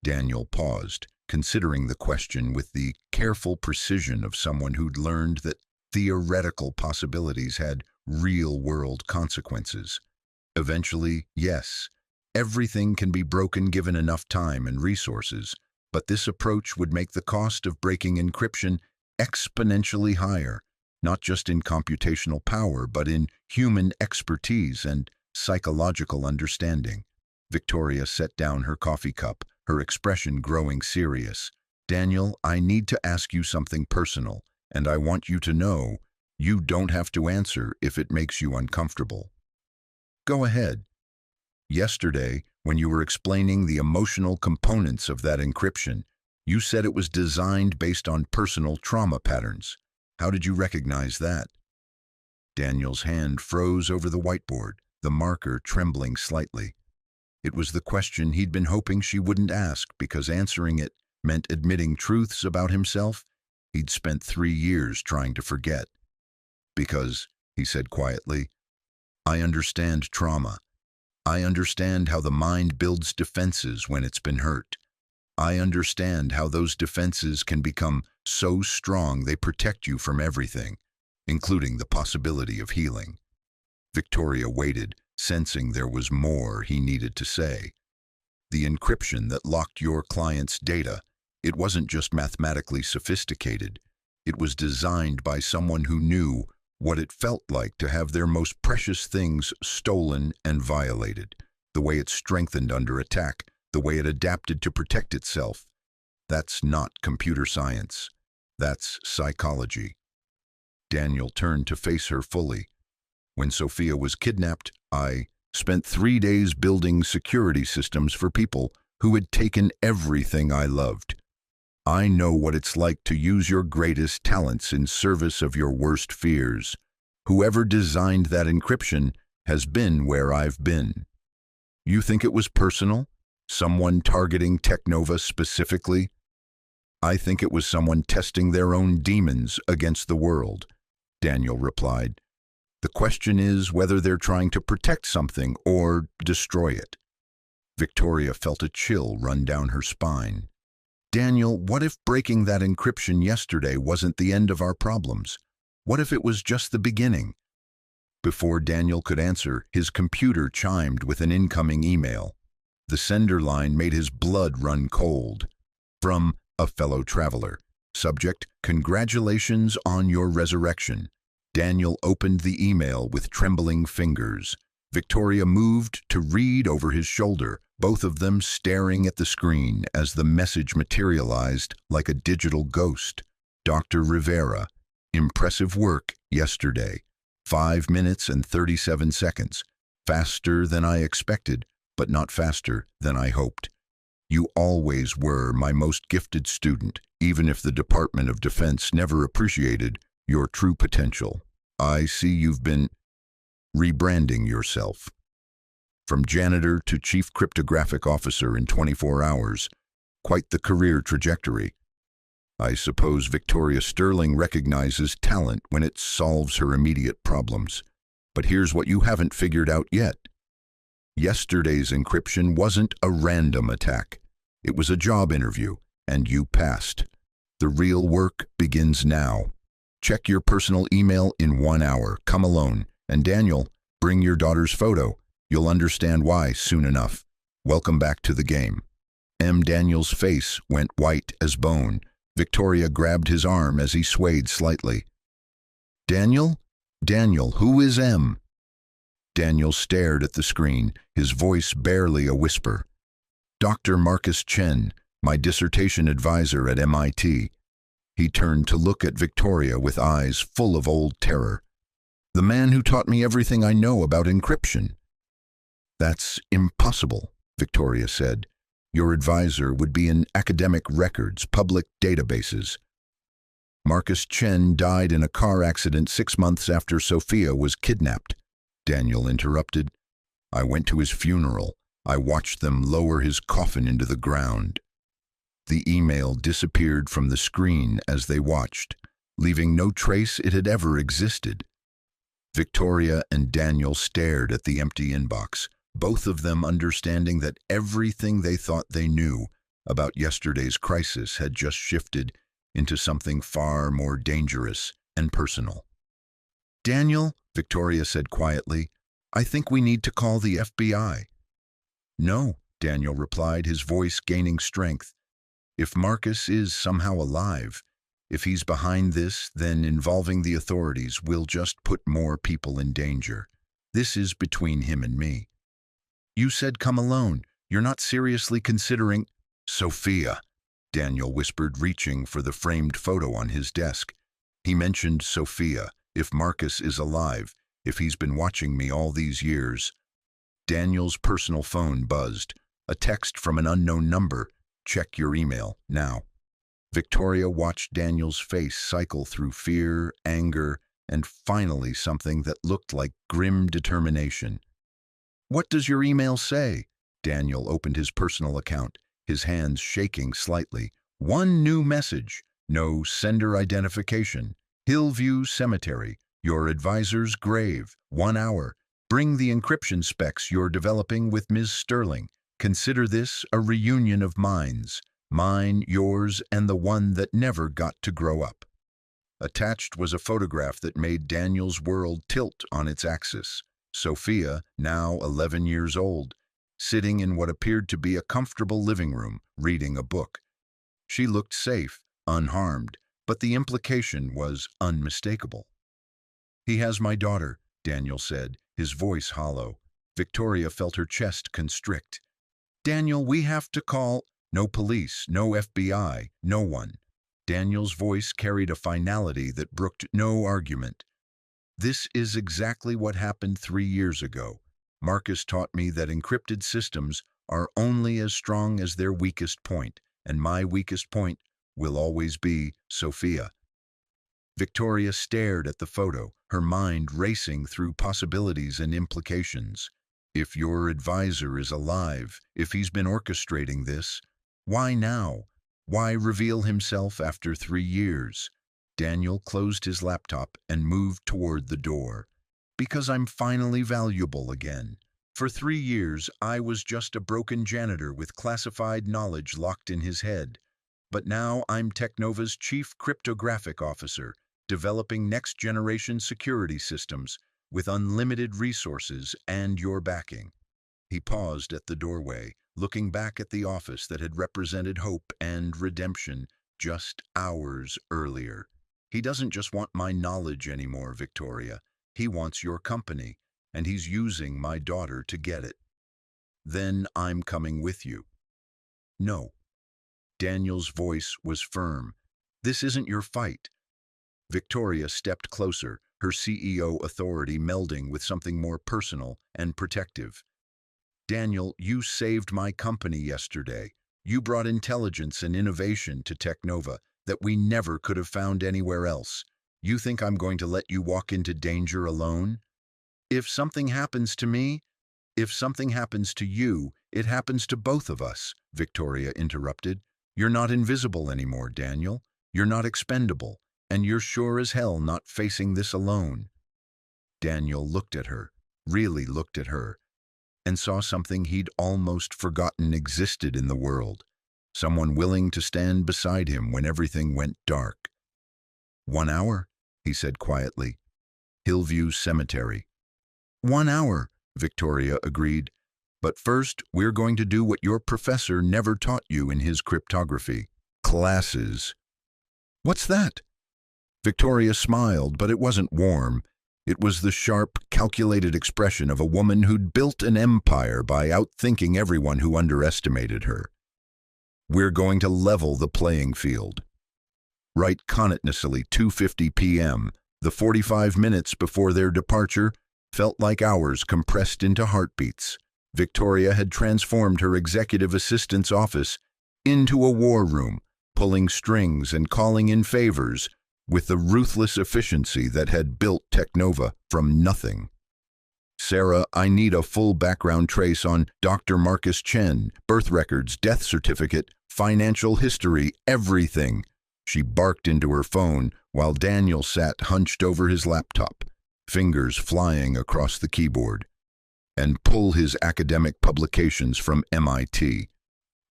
Daniel paused, considering the question with the careful precision of someone who'd learned that theoretical possibilities had real-world consequences. Eventually, yes, everything can be broken given enough time and resources, but this approach would make the cost of breaking encryption exponentially higher, not just in computational power, but in human expertise and psychological understanding. Victoria set down her coffee cup, her expression growing serious. Daniel, I need to ask you something personal, and I want you to know you don't have to answer if it makes you uncomfortable. Go ahead. Yesterday, when you were explaining the emotional components of that encryption, you said it was designed based on personal trauma patterns. How did you recognize that? Daniel's hand froze over the whiteboard, the marker trembling slightly. It was the question he'd been hoping she wouldn't ask, because answering it meant admitting truths about himself he'd spent 3 years trying to forget. Because, he said quietly, I understand trauma. I understand how the mind builds defenses when it's been hurt. I understand how those defenses can become so strong they protect you from everything, including the possibility of healing. Victoria waited, sensing there was more he needed to say. The encryption that locked your client's data, it wasn't just mathematically sophisticated. It was designed by someone who knew what it felt like to have their most precious things stolen and violated, the way it strengthened under attack, the way it adapted to protect itself. That's not computer science. That's psychology. Daniel turned to face her fully. When Sophia was kidnapped, I spent 3 days building security systems for people who had taken everything I loved. I know what it's like to use your greatest talents in service of your worst fears. Whoever designed that encryption has been where I've been. You think it was personal? Someone targeting Technova specifically? I think it was someone testing their own demons against the world, Daniel replied. The question is whether they're trying to protect something or destroy it. Victoria felt a chill run down her spine. Daniel, what if breaking that encryption yesterday wasn't the end of our problems? What if it was just the beginning? Before Daniel could answer, his computer chimed with an incoming email. The sender line made his blood run cold. From a fellow traveler. Subject, congratulations on your resurrection. Daniel opened the email with trembling fingers. Victoria moved to read over his shoulder, both of them staring at the screen as the message materialized like a digital ghost. Dr. Rivera, impressive work yesterday. 5 minutes and 37 seconds. Faster than I expected, but not faster than I hoped. You always were my most gifted student, even if the Department of Defense never appreciated your true potential. I see you've been rebranding yourself. From janitor to chief cryptographic officer in 24 hours. Quite the career trajectory. I suppose Victoria Sterling recognizes talent when it solves her immediate problems. But here's what you haven't figured out yet. Yesterday's encryption wasn't a random attack. It was a job interview, and you passed. The real work begins now. Check your personal email in 1 hour. Come alone. And Daniel, bring your daughter's photo. You'll understand why soon enough. Welcome back to the game. Daniel's face went white as bone. Victoria grabbed his arm as he swayed slightly. Daniel? Daniel, who is M? Daniel stared at the screen, his voice barely a whisper. Dr. Marcus Chen, my dissertation advisor at MIT. He turned to look at Victoria with eyes full of old terror. The man who taught me everything I know about encryption. That's impossible, Victoria said. Your advisor would be in academic records, public databases. Marcus Chen died in a car accident 6 months after Sophia was kidnapped. Daniel interrupted. I went to his funeral. I watched them lower his coffin into the ground. The email disappeared from the screen as they watched, leaving no trace it had ever existed. Victoria and Daniel stared at the empty inbox, both of them understanding that everything they thought they knew about yesterday's crisis had just shifted into something far more dangerous and personal. Daniel, Victoria said quietly, I think we need to call the FBI. No, Daniel replied, his voice gaining strength. If Marcus is somehow alive, if he's behind this, then involving the authorities will just put more people in danger. This is between him and me. You said come alone. You're not seriously considering… Sophia, Daniel whispered, reaching for the framed photo on his desk. He mentioned Sophia. If Marcus is alive, if he's been watching me all these years. Daniel's personal phone buzzed. A text from an unknown number. Check your email, now. Victoria watched Daniel's face cycle through fear, anger, and finally something that looked like grim determination. What does your email say? Daniel opened his personal account, his hands shaking slightly. One new message. No sender identification. Hillview Cemetery. Your advisor's grave. 1 hour. Bring the encryption specs you're developing with Ms. Sterling. Consider this a reunion of minds. Mine, yours, and the one that never got to grow up. Attached was a photograph that made Daniel's world tilt on its axis. Sophia, now 11 years old, sitting in what appeared to be a comfortable living room, reading a book. She looked safe, unharmed, but the implication was unmistakable. He has my daughter, Daniel said, his voice hollow. Victoria felt her chest constrict. Daniel, we have to call… No police, no FBI, no one. Daniel's voice carried a finality that brooked no argument. This is exactly what happened 3 years ago. Marcus taught me that encrypted systems are only as strong as their weakest point, and my weakest point will always be Sophia. Victoria stared at the photo, her mind racing through possibilities and implications. If your advisor is alive, if he's been orchestrating this, why now? Why reveal himself after 3 years? Daniel closed his laptop and moved toward the door. Because I'm finally valuable again. For 3 years, I was just a broken janitor with classified knowledge locked in his head. But now I'm Technova's chief cryptographic officer, developing next-generation security systems with unlimited resources and your backing." He paused at the doorway, looking back at the office that had represented hope and redemption just hours earlier. "He doesn't just want my knowledge anymore, Victoria. He wants your company, and he's using my daughter to get it." "Then I'm coming with you." "No." Daniel's voice was firm. "This isn't your fight." Victoria stepped closer, her CEO authority melding with something more personal and protective. "Daniel, you saved my company yesterday. You brought intelligence and innovation to Technova that we never could have found anywhere else. You think I'm going to let you walk into danger alone? If something happens to me, if something happens to you, it happens to both of us," Victoria interrupted. "You're not invisible anymore, Daniel. You're not expendable, and you're sure as hell not facing this alone." Daniel looked at her, really looked at her, and saw something he'd almost forgotten existed in the world. Someone willing to stand beside him when everything went dark. "1 hour," he said quietly. "Hillview Cemetery." "1 hour," Victoria agreed. "But first, we're going to do what your professor never taught you in his cryptography. Classes." "What's that?" Victoria smiled, but it wasn't warm. It was the sharp, calculated expression of a woman who'd built an empire by outthinking everyone who underestimated her. "We're going to level the playing field." Right connoisseurly 2:50 p.m., the 45 minutes before their departure, felt like hours compressed into heartbeats. Victoria had transformed her executive assistant's office into a war room, pulling strings and calling in favors, with the ruthless efficiency that had built Technova from nothing. "Sarah, I need a full background trace on Dr. Marcus Chen, birth records, death certificate, financial history, everything," she barked into her phone while Daniel sat hunched over his laptop, fingers flying across the keyboard. "And pull his academic publications from MIT.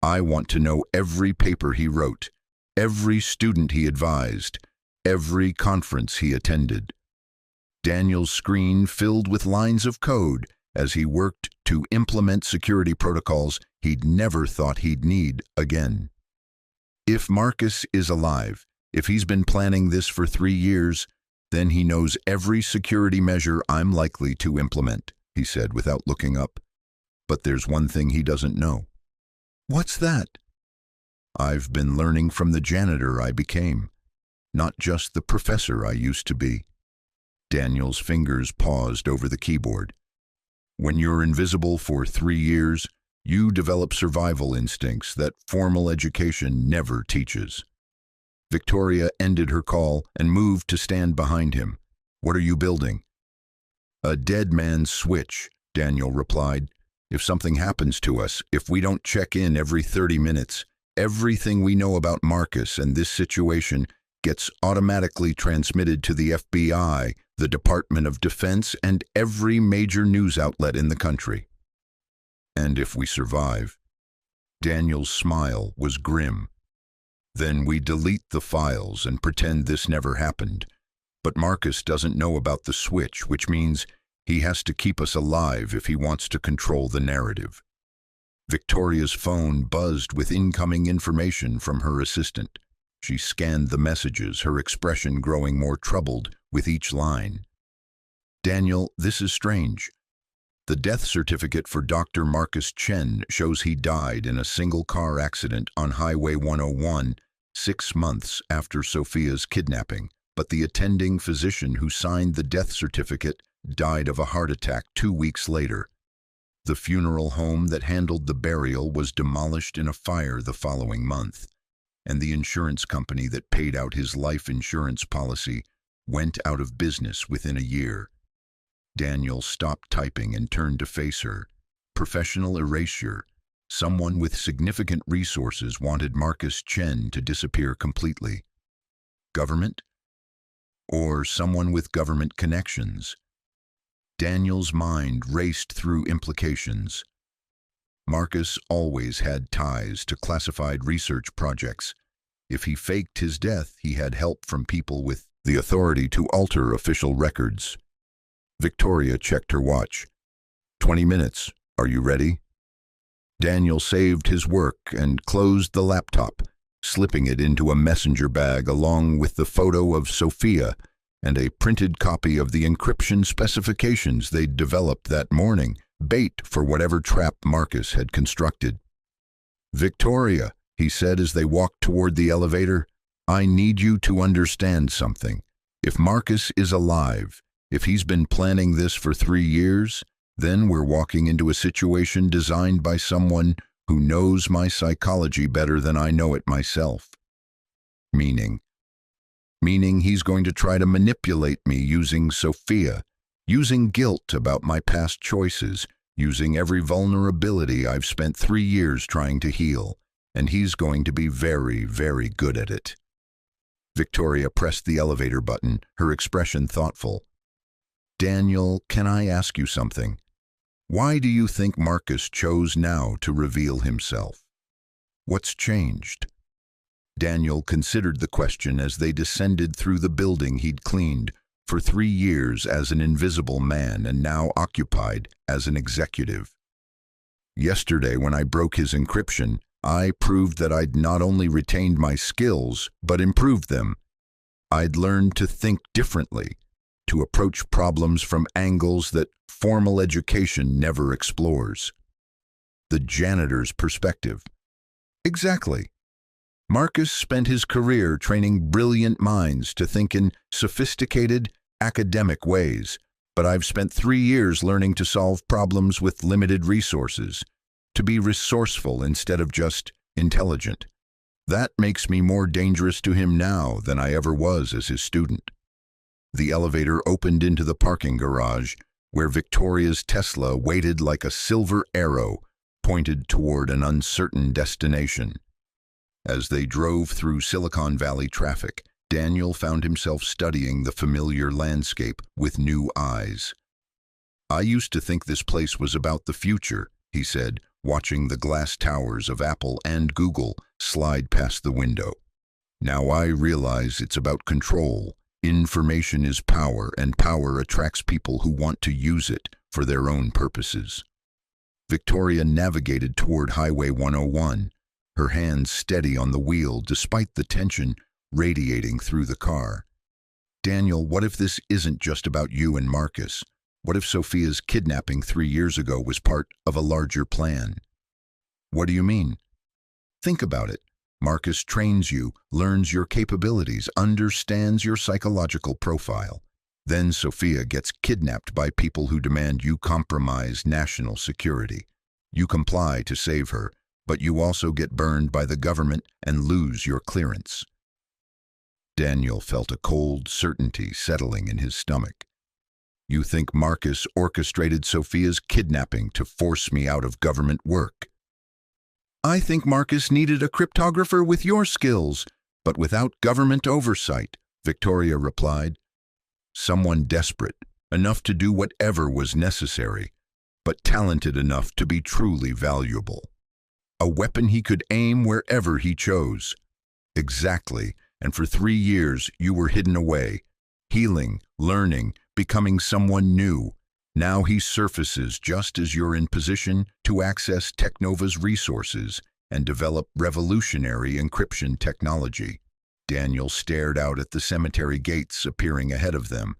I want to know every paper he wrote, every student he advised, every conference he attended." Daniel's screen filled with lines of code as he worked to implement security protocols he'd never thought he'd need again. "If Marcus is alive, if he's been planning this for 3 years, then he knows every security measure I'm likely to implement," he said without looking up. "But there's one thing he doesn't know." "What's that?" "I've been learning from the janitor I became, not just the professor I used to be." Daniel's fingers paused over the keyboard. "When you're invisible for 3 years, you develop survival instincts that formal education never teaches." Victoria ended her call and moved to stand behind him. "What are you building?" "A dead man's switch," Daniel replied. "If something happens to us, if we don't check in every 30 minutes, everything we know about Marcus and this situation gets automatically transmitted to the FBI, the Department of Defense, and every major news outlet in the country." "And if we survive?" Daniel's smile was grim. "Then we delete the files and pretend this never happened. But Marcus doesn't know about the switch, which means he has to keep us alive if he wants to control the narrative." Victoria's phone buzzed with incoming information from her assistant. She scanned the messages, her expression growing more troubled with each line. "Daniel, this is strange. The death certificate for Dr. Marcus Chen shows he died in a single-car accident on Highway 101 6 months after Sophia's kidnapping, but the attending physician who signed the death certificate died of a heart attack 2 weeks later. The funeral home that handled the burial was demolished in a fire the following month, and the insurance company that paid out his life insurance policy went out of business within a year." Daniel stopped typing and turned to face her. Professional erasure. Someone with significant resources wanted Marcus Chen to disappear completely. Government? Or someone with government connections? Daniel's mind raced through implications. Marcus always had ties to classified research projects, If he faked his death, he had help from people with the authority to alter official records. Victoria checked her watch. 20 minutes. Are you ready? Daniel saved his work and closed the laptop, slipping it into a messenger bag along with the photo of Sophia and a printed copy of the encryption specifications they'd developed that morning, bait for whatever trap Marcus had constructed. Victoria, he said as they walked toward the elevator, I need you to understand something. If Marcus is alive, if he's been planning this for 3 years, then we're walking into a situation designed by someone who knows my psychology better than I know it myself. Meaning he's going to try to manipulate me using Sophia, using guilt about my past choices, using every vulnerability I've spent 3 years trying to heal, and he's going to be very, very good at it. Victoria pressed the elevator button, her expression thoughtful. Daniel, can I ask you something? Why do you think Marcus chose now to reveal himself? What's changed? Daniel considered the question as they descended through the building he'd cleaned for 3 years as an invisible man and now occupied as an executive. Yesterday, when I broke his encryption, I proved that I'd not only retained my skills, but improved them. I'd learned to think differently, to approach problems from angles that formal education never explores. The janitor's perspective. Exactly. Marcus spent his career training brilliant minds to think in sophisticated, academic ways, but I've spent 3 years learning to solve problems with limited resources, to be resourceful instead of just intelligent. That makes me more dangerous to him now than I ever was as his student. The elevator opened into the parking garage, where Victoria's Tesla waited like a silver arrow pointed toward an uncertain destination. As they drove through Silicon Valley traffic, Daniel found himself studying the familiar landscape with new eyes. I used to think this place was about the future, he said, watching the glass towers of Apple and Google slide past the window. Now I realize it's about control. Information is power, and power attracts people who want to use it for their own purposes. Victoria navigated toward Highway 101, her hands steady on the wheel despite the tension radiating through the car. Daniel, what if this isn't just about you and Marcus? What if Sophia's kidnapping 3 years ago was part of a larger plan? What do you mean? Think about it. Marcus trains you, learns your capabilities, understands your psychological profile. Then Sophia gets kidnapped by people who demand you compromise national security. You comply to save her, but you also get burned by the government and lose your clearance. Daniel felt a cold certainty settling in his stomach. You think Marcus orchestrated Sophia's kidnapping to force me out of government work? I think Marcus needed a cryptographer with your skills, but without government oversight, Victoria replied. Someone desperate, enough to do whatever was necessary, but talented enough to be truly valuable. A weapon he could aim wherever he chose. Exactly, and for 3 years you were hidden away, healing, learning, becoming someone new. Now he surfaces just as you're in position to access Technova's resources and develop revolutionary encryption technology. Daniel stared out at the cemetery gates appearing ahead of them,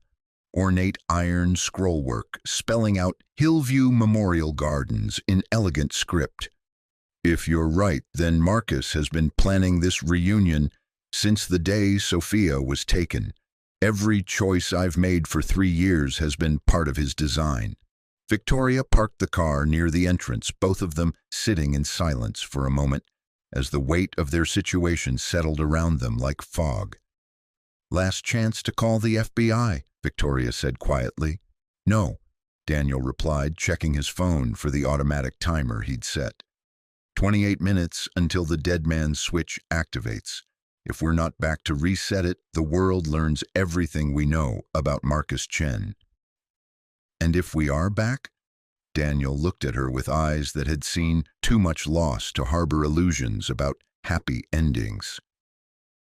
ornate iron scrollwork spelling out Hillview Memorial Gardens in elegant script. If you're right, then Marcus has been planning this reunion since the day Sophia was taken. Every choice I've made for 3 years has been part of his design. Victoria parked the car near the entrance, both of them sitting in silence for a moment as the weight of their situation settled around them like fog. Last chance to call the FBI, Victoria said quietly. No, Daniel replied, checking his phone for the automatic timer he'd set. 28 minutes until the dead man's switch activates. If we're not back to reset it, the world learns everything we know about Marcus Chen. And if we are back? Daniel looked at her with eyes that had seen too much loss to harbor illusions about happy endings.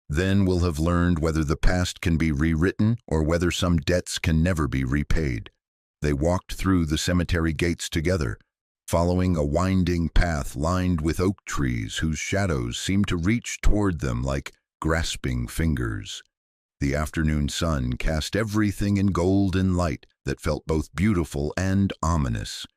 Then we'll have learned whether the past can be rewritten or whether some debts can never be repaid. They walked through the cemetery gates together, following a winding path lined with oak trees whose shadows seemed to reach toward them like grasping fingers. The afternoon sun cast everything in golden light that felt both beautiful and ominous,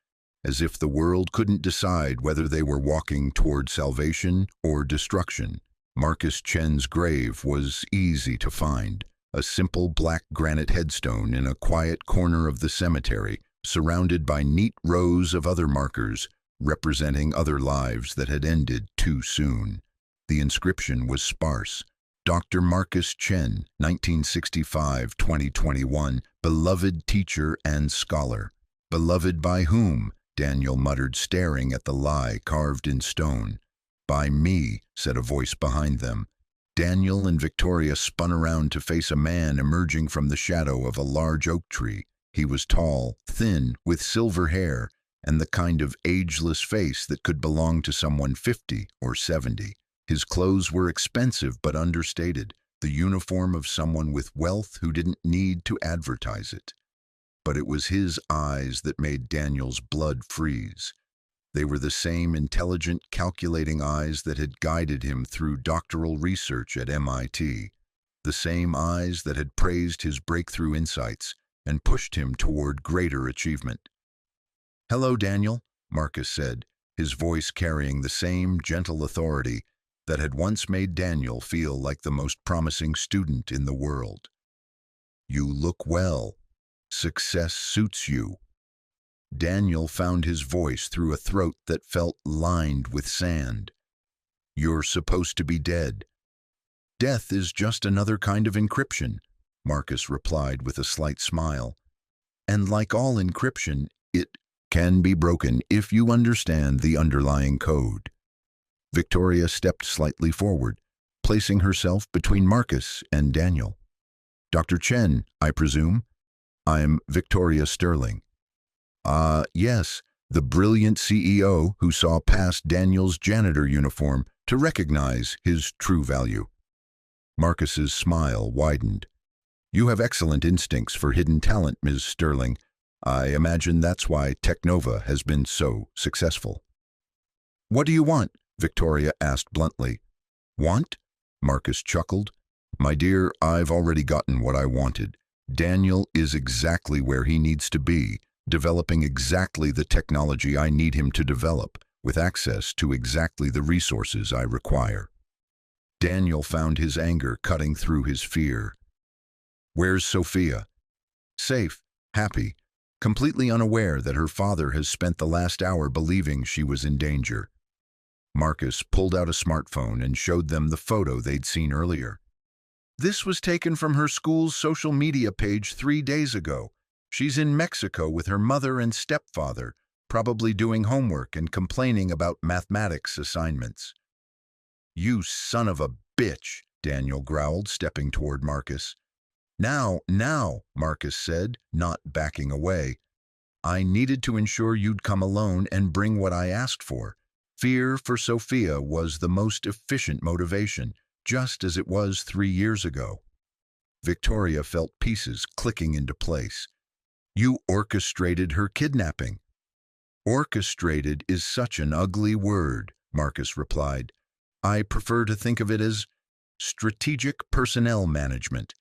as if the world couldn't decide whether they were walking toward salvation or destruction. Marcus Chen's grave was easy to find, a simple black granite headstone in a quiet corner of the cemetery, surrounded by neat rows of other markers representing other lives that had ended too soon. The inscription was sparse. Dr. Marcus Chen, 1965-2021, beloved teacher and scholar. Beloved by whom? Daniel muttered, staring at the lie carved in stone. By me, said a voice behind them. Daniel and Victoria spun around to face a man emerging from the shadow of a large oak tree. He was tall, thin, with silver hair, and the kind of ageless face that could belong to someone 50 or 70. His clothes were expensive but understated, the uniform of someone with wealth who didn't need to advertise it. But it was his eyes that made Daniel's blood freeze. They were the same intelligent, calculating eyes that had guided him through doctoral research at MIT, the same eyes that had praised his breakthrough insights and pushed him toward greater achievement. "Hello, Daniel," Marcus said, his voice carrying the same gentle authority that had once made Daniel feel like the most promising student in the world. "You look well. Success suits you." Daniel found his voice through a throat that felt lined with sand. "You're supposed to be dead." "Death is just another kind of encryption," Marcus replied with a slight smile. "And like all encryption, it can be broken if you understand the underlying code." Victoria stepped slightly forward, placing herself between Marcus and Daniel. "Dr. Chen, I presume?" "I'm Victoria Sterling." Yes, the brilliant CEO who saw past Daniel's janitor uniform to recognize his true value. Marcus's smile widened. "You have excellent instincts for hidden talent, Ms. Sterling. I imagine that's why Technova has been so successful." "What do you want?" Victoria asked bluntly. "Want?" Marcus chuckled. "My dear, I've already gotten what I wanted. Daniel is exactly where he needs to be, developing exactly the technology I need him to develop, with access to exactly the resources I require." Daniel found his anger cutting through his fear. "Where's Sophia?" "Safe, happy, completely unaware that her father has spent the last hour believing she was in danger." Marcus pulled out a smartphone and showed them the photo they'd seen earlier. "This was taken from her school's social media page 3 days ago. She's in Mexico with her mother and stepfather, probably doing homework and complaining about mathematics assignments." "You son of a bitch," Daniel growled, stepping toward Marcus. Now, Marcus said, not backing away. "I needed to ensure you'd come alone and bring what I asked for. Fear for Sophia was the most efficient motivation, just as it was 3 years ago." Victoria felt pieces clicking into place. "You orchestrated her kidnapping." "Orchestrated is such an ugly word," Marcus replied. "I prefer to think of it as strategic personnel management.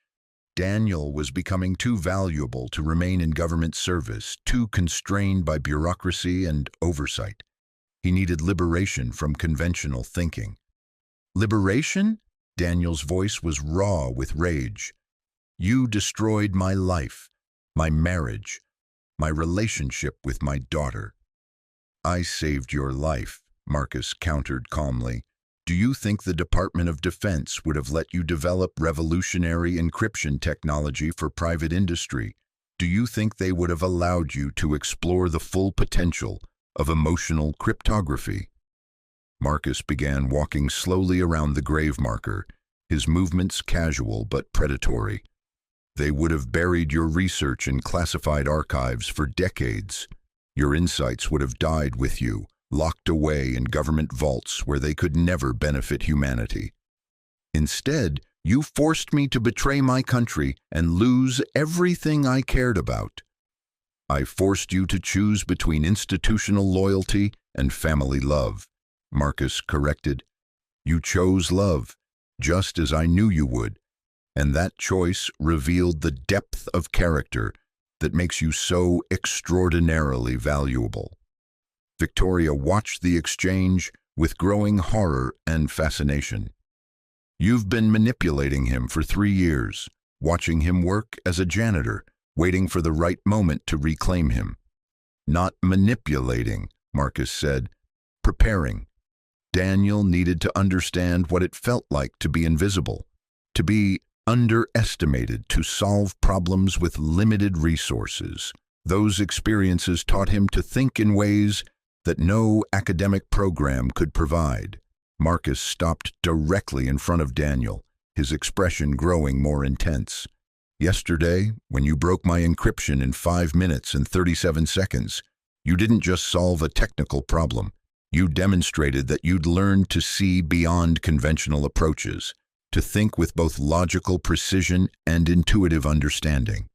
Daniel was becoming too valuable to remain in government service, too constrained by bureaucracy and oversight. He needed liberation from conventional thinking." "Liberation?" Daniel's voice was raw with rage. "You destroyed my life, my marriage, my relationship with my daughter." "I saved your life," Marcus countered calmly. "Do you think the Department of Defense would have let you develop revolutionary encryption technology for private industry? Do you think they would have allowed you to explore the full potential of emotional cryptography?" Marcus began walking slowly around the grave marker, his movements casual but predatory. "They would have buried your research in classified archives for decades. Your insights would have died with you, locked away in government vaults where they could never benefit humanity. Instead, You forced me to betray my country and lose everything I cared about. I forced you to choose between institutional loyalty and family love, Marcus corrected. You chose love, just as I knew you would, and that choice revealed the depth of character that makes you so extraordinarily valuable. Victoria watched the exchange with growing horror and fascination. You've been manipulating him for 3 years, watching him work as a janitor, waiting for the right moment to reclaim him. Not manipulating, Marcus said, preparing. Daniel needed to understand what it felt like to be invisible, to be underestimated, to solve problems with limited resources. Those experiences taught him to think in ways that no academic program could provide. Marcus stopped directly in front of Daniel, his expression growing more intense. Yesterday, when you broke my encryption in 5 minutes and 37 seconds, you didn't just solve a technical problem. You demonstrated that you'd learned to see beyond conventional approaches, to think with both logical precision and intuitive understanding.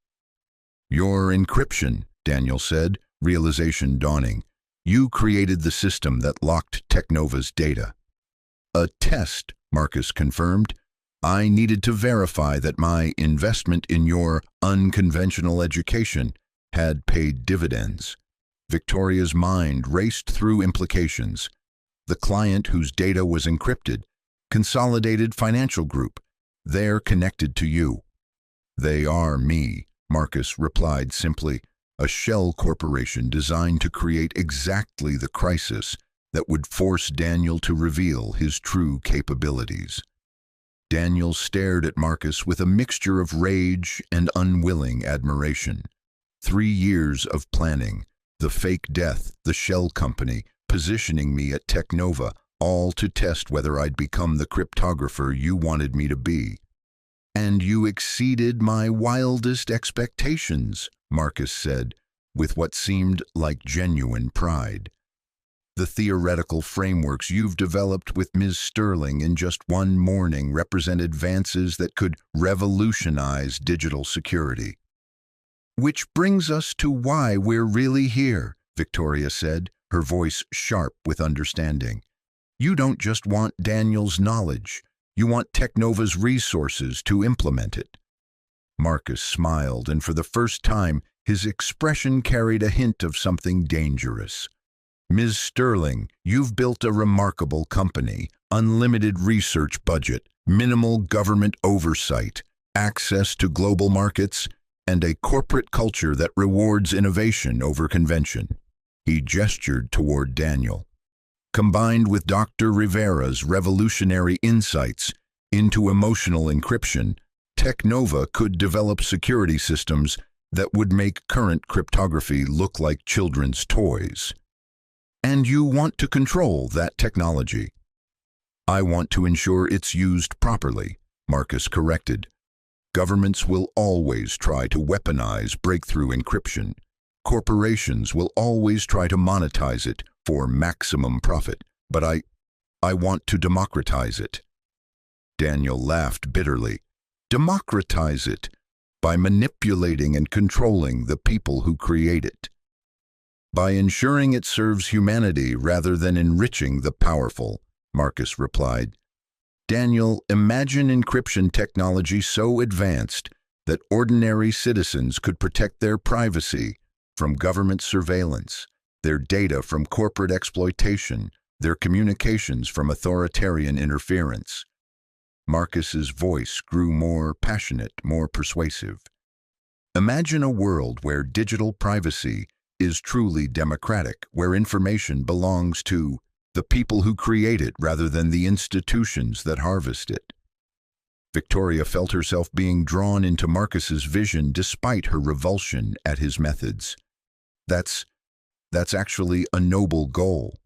Your encryption, Daniel said, realization dawning. You created the system that locked Technova's data. A test, Marcus confirmed. I needed to verify that my investment in your unconventional education had paid dividends. Victoria's mind raced through implications. The client whose data was encrypted, Consolidated Financial Group. They're connected to you. They are me, Marcus replied simply, a shell corporation designed to create exactly the crisis that would force Daniel to reveal his true capabilities. Daniel stared at Marcus with a mixture of rage and unwilling admiration. 3 years of planning, the fake death, the shell company, positioning me at Technova, all to test whether I'd become the cryptographer you wanted me to be. And you exceeded my wildest expectations, Marcus said, with what seemed like genuine pride. The theoretical frameworks you've developed with Ms. Sterling in just one morning represent advances that could revolutionize digital security. Which brings us to why we're really here, Victoria said, her voice sharp with understanding. You don't just want Daniel's knowledge, you want Technova's resources to implement it. Marcus smiled, and for the first time, his expression carried a hint of something dangerous. Ms. Sterling, you've built a remarkable company, unlimited research budget, minimal government oversight, access to global markets, and a corporate culture that rewards innovation over convention. He gestured toward Daniel. Combined with Dr. Rivera's revolutionary insights into emotional encryption, Technova could develop security systems that would make current cryptography look like children's toys. And you want to control that technology. I want to ensure it's used properly, Marcus corrected. Governments will always try to weaponize breakthrough encryption. Corporations will always try to monetize it for maximum profit, but I want to democratize it. Daniel laughed bitterly. Democratize it by manipulating and controlling the people who create it. By ensuring it serves humanity rather than enriching the powerful, Marcus replied. Daniel, imagine encryption technology so advanced that ordinary citizens could protect their privacy from government surveillance, their data from corporate exploitation, their communications from authoritarian interference. Marcus's voice grew more passionate, more persuasive. Imagine a world where digital privacy is truly democratic, where information belongs to the people who create it rather than the institutions that harvest it. Victoria felt herself being drawn into Marcus's vision despite her revulsion at his methods. That's actually a noble goal.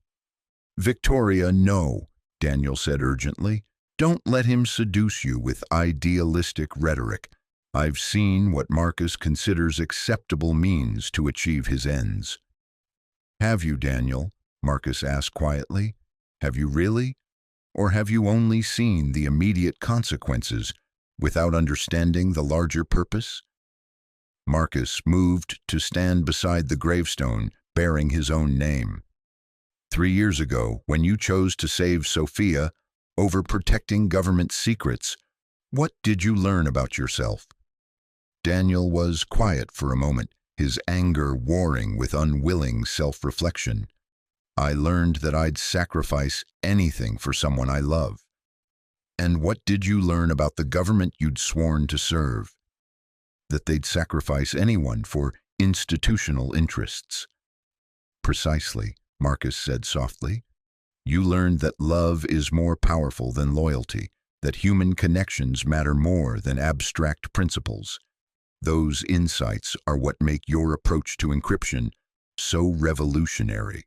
Victoria, no, Daniel said urgently. Don't let him seduce you with idealistic rhetoric. I've seen what Marcus considers acceptable means to achieve his ends. Have you, Daniel? Marcus asked quietly. Have you really? Or have you only seen the immediate consequences without understanding the larger purpose? Marcus moved to stand beside the gravestone bearing his own name. 3 years ago, when you chose to save Sophia over protecting government secrets, what did you learn about yourself? Daniel was quiet for a moment, his anger warring with unwilling self-reflection. I learned that I'd sacrifice anything for someone I love. And what did you learn about the government you'd sworn to serve? That they'd sacrifice anyone for institutional interests. Precisely, Marcus said softly. You learned that love is more powerful than loyalty, that human connections matter more than abstract principles. Those insights are what make your approach to encryption so revolutionary.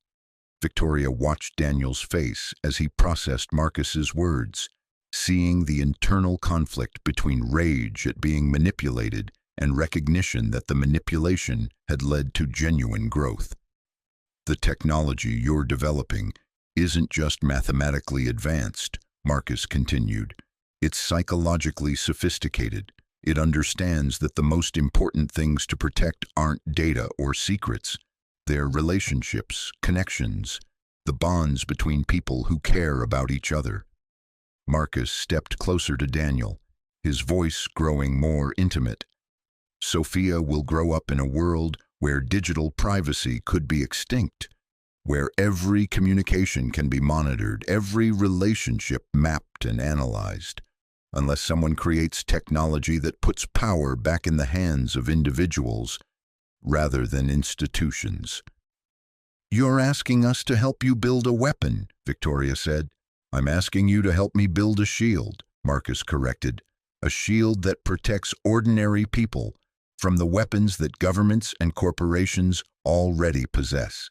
Victoria watched Daniel's face as he processed Marcus's words, seeing the internal conflict between rage at being manipulated and recognition that the manipulation had led to genuine growth. The technology you're developing isn't just mathematically advanced, Marcus continued. It's psychologically sophisticated. It understands that the most important things to protect aren't data or secrets. They're relationships, connections, the bonds between people who care about each other. Marcus stepped closer to Daniel, his voice growing more intimate. Sophia will grow up in a world where digital privacy could be extinct, where every communication can be monitored, every relationship mapped and analyzed. Unless someone creates technology that puts power back in the hands of individuals rather than institutions. You're asking us to help you build a weapon, Victoria said. I'm asking you to help me build a shield, Marcus corrected. A shield that protects ordinary people from the weapons that governments and corporations already possess.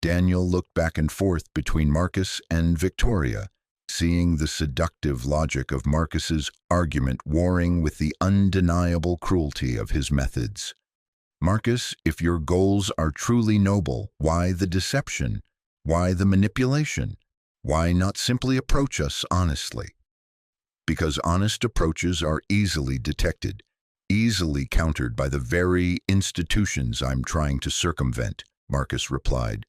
Daniel looked back and forth between Marcus and Victoria, seeing the seductive logic of Marcus's argument warring with the undeniable cruelty of his methods. Marcus, if your goals are truly noble, why the deception? Why the manipulation? Why not simply approach us honestly? Because honest approaches are easily detected, easily countered by the very institutions I'm trying to circumvent, Marcus replied.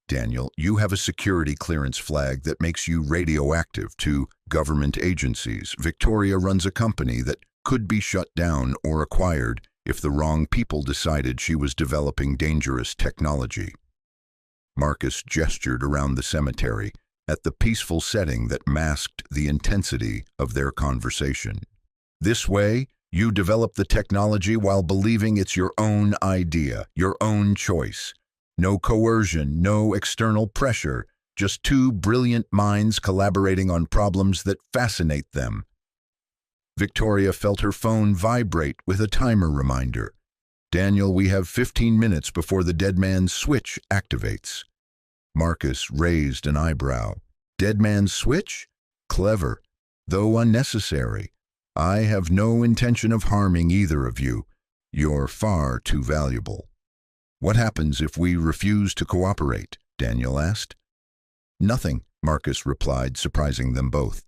Daniel, you have a security clearance flag that makes you radioactive to government agencies. Victoria runs a company that could be shut down or acquired if the wrong people decided she was developing dangerous technology. Marcus gestured around the cemetery at the peaceful setting that masked the intensity of their conversation. This way, you develop the technology while believing it's your own idea, your own choice. No coercion, no external pressure, just two brilliant minds collaborating on problems that fascinate them. Victoria felt her phone vibrate with a timer reminder. Daniel, we have 15 minutes before the dead man's switch activates. Marcus raised an eyebrow. Dead man's switch? Clever, though unnecessary. I have no intention of harming either of you. You're far too valuable. What happens if we refuse to cooperate? Daniel asked. Nothing, Marcus replied, surprising them both.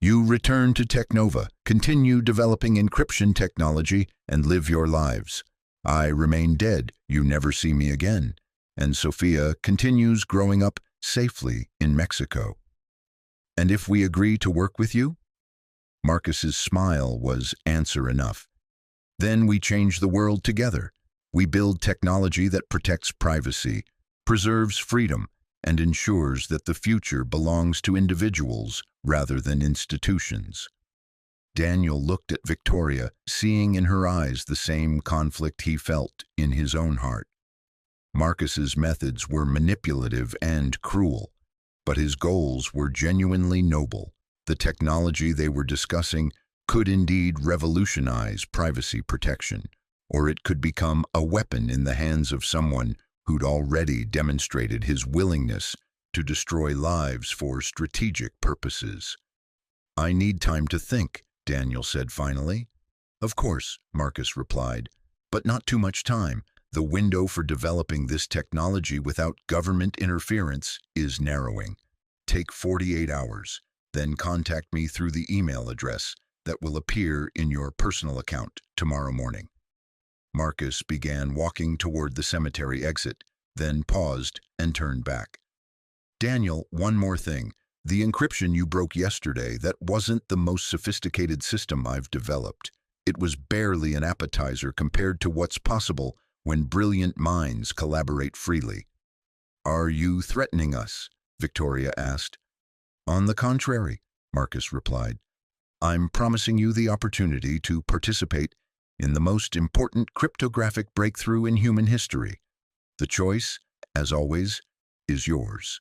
You return to Technova, continue developing encryption technology, and live your lives. I remain dead, you never see me again, and Sophia continues growing up safely in Mexico. And if we agree to work with you? Marcus's smile was answer enough. Then we change the world together. We build technology that protects privacy, preserves freedom, and ensures that the future belongs to individuals rather than institutions. Daniel looked at Victoria, seeing in her eyes the same conflict he felt in his own heart. Marcus's methods were manipulative and cruel, but his goals were genuinely noble. The technology they were discussing could indeed revolutionize privacy protection, or it could become a weapon in the hands of someone who'd already demonstrated his willingness to destroy lives for strategic purposes. I need time to think, Daniel said finally. Of course, Marcus replied, but not too much time. The window for developing this technology without government interference is narrowing. Take 48 hours, then contact me through the email address that will appear in your personal account tomorrow morning." Marcus began walking toward the cemetery exit, then paused and turned back. "Daniel, one more thing. The encryption you broke yesterday, that wasn't the most sophisticated system I've developed. It was barely an appetizer compared to what's possible when brilliant minds collaborate freely." "Are you threatening us?" Victoria asked. "On the contrary," Marcus replied. "I'm promising you the opportunity to participate in the most important cryptographic breakthrough in human history. The choice, as always, is yours."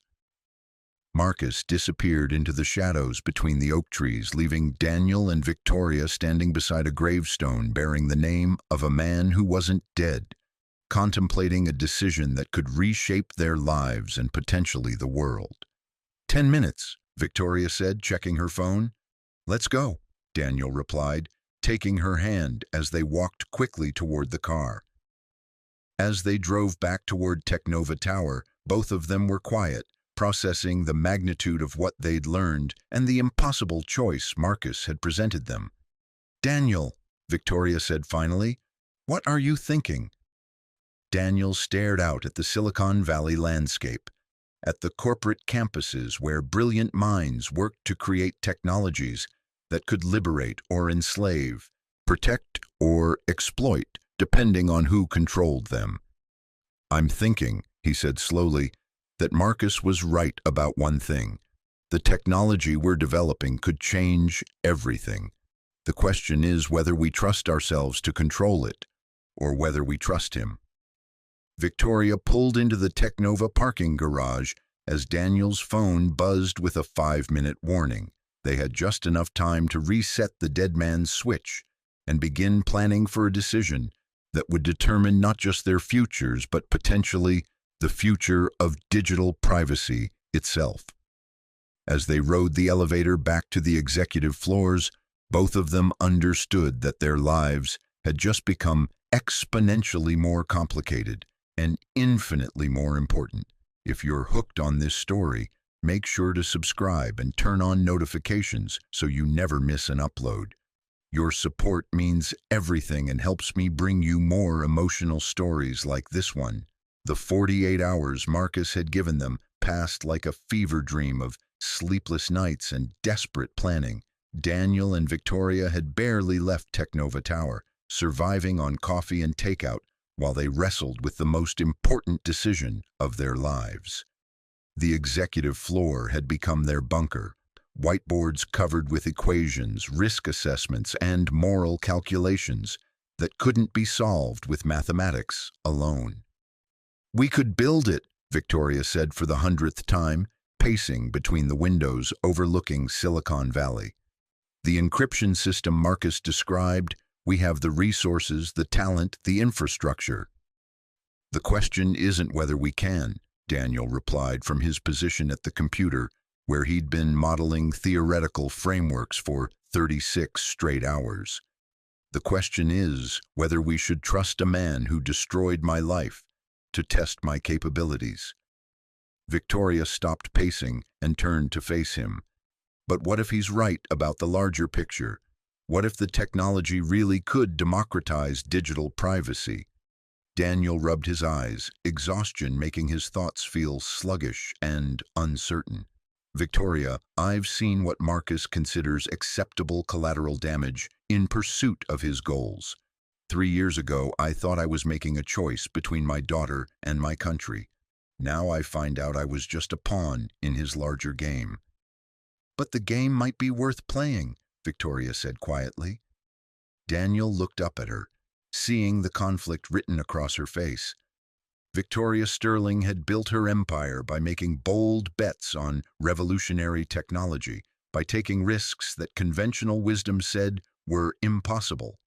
Marcus disappeared into the shadows between the oak trees, leaving Daniel and Victoria standing beside a gravestone bearing the name of a man who wasn't dead, contemplating a decision that could reshape their lives and potentially the world. "10 minutes, Victoria said, checking her phone. "Let's go," Daniel replied, taking her hand as they walked quickly toward the car. As they drove back toward Technova Tower, both of them were quiet, processing the magnitude of what they'd learned and the impossible choice Marcus had presented them. "Daniel," Victoria said finally, "what are you thinking?" Daniel stared out at the Silicon Valley landscape, at the corporate campuses where brilliant minds worked to create technologies that could liberate or enslave, protect or exploit, depending on who controlled them. "I'm thinking," he said slowly, "that Marcus was right about one thing. The technology we're developing could change everything. The question is whether we trust ourselves to control it, or whether we trust him." Victoria pulled into the Technova parking garage as Daniel's phone buzzed with a 5-minute warning. They had just enough time to reset the dead man's switch and begin planning for a decision that would determine not just their futures, but potentially the future of digital privacy itself. As they rode the elevator back to the executive floors, both of them understood that their lives had just become exponentially more complicated and infinitely more important. If you're hooked on this story, make sure to subscribe and turn on notifications so you never miss an upload. Your support means everything and helps me bring you more emotional stories like this one. The 48 hours Marcus had given them passed like a fever dream of sleepless nights and desperate planning. Daniel and Victoria had barely left Technova Tower, surviving on coffee and takeout while they wrestled with the most important decision of their lives. The executive floor had become their bunker, whiteboards covered with equations, risk assessments, and moral calculations that couldn't be solved with mathematics alone. "We could build it," Victoria said for the 100th time, pacing between the windows overlooking Silicon Valley. "The encryption system Marcus described, we have the resources, the talent, the infrastructure." "The question isn't whether we can," Daniel replied from his position at the computer, where he'd been modeling theoretical frameworks for 36 straight hours. "The question is whether we should trust a man who destroyed my life to test my capabilities." Victoria stopped pacing and turned to face him. "But what if he's right about the larger picture? What if the technology really could democratize digital privacy?" Daniel rubbed his eyes, exhaustion making his thoughts feel sluggish and uncertain. "Victoria, I've seen what Marcus considers acceptable collateral damage in pursuit of his goals. 3 years ago, I thought I was making a choice between my daughter and my country. Now I find out I was just a pawn in his larger game." "But the game might be worth playing," Victoria said quietly. Daniel looked up at her, seeing the conflict written across her face. Victoria Sterling had built her empire by making bold bets on revolutionary technology, by taking risks that conventional wisdom said were impossible.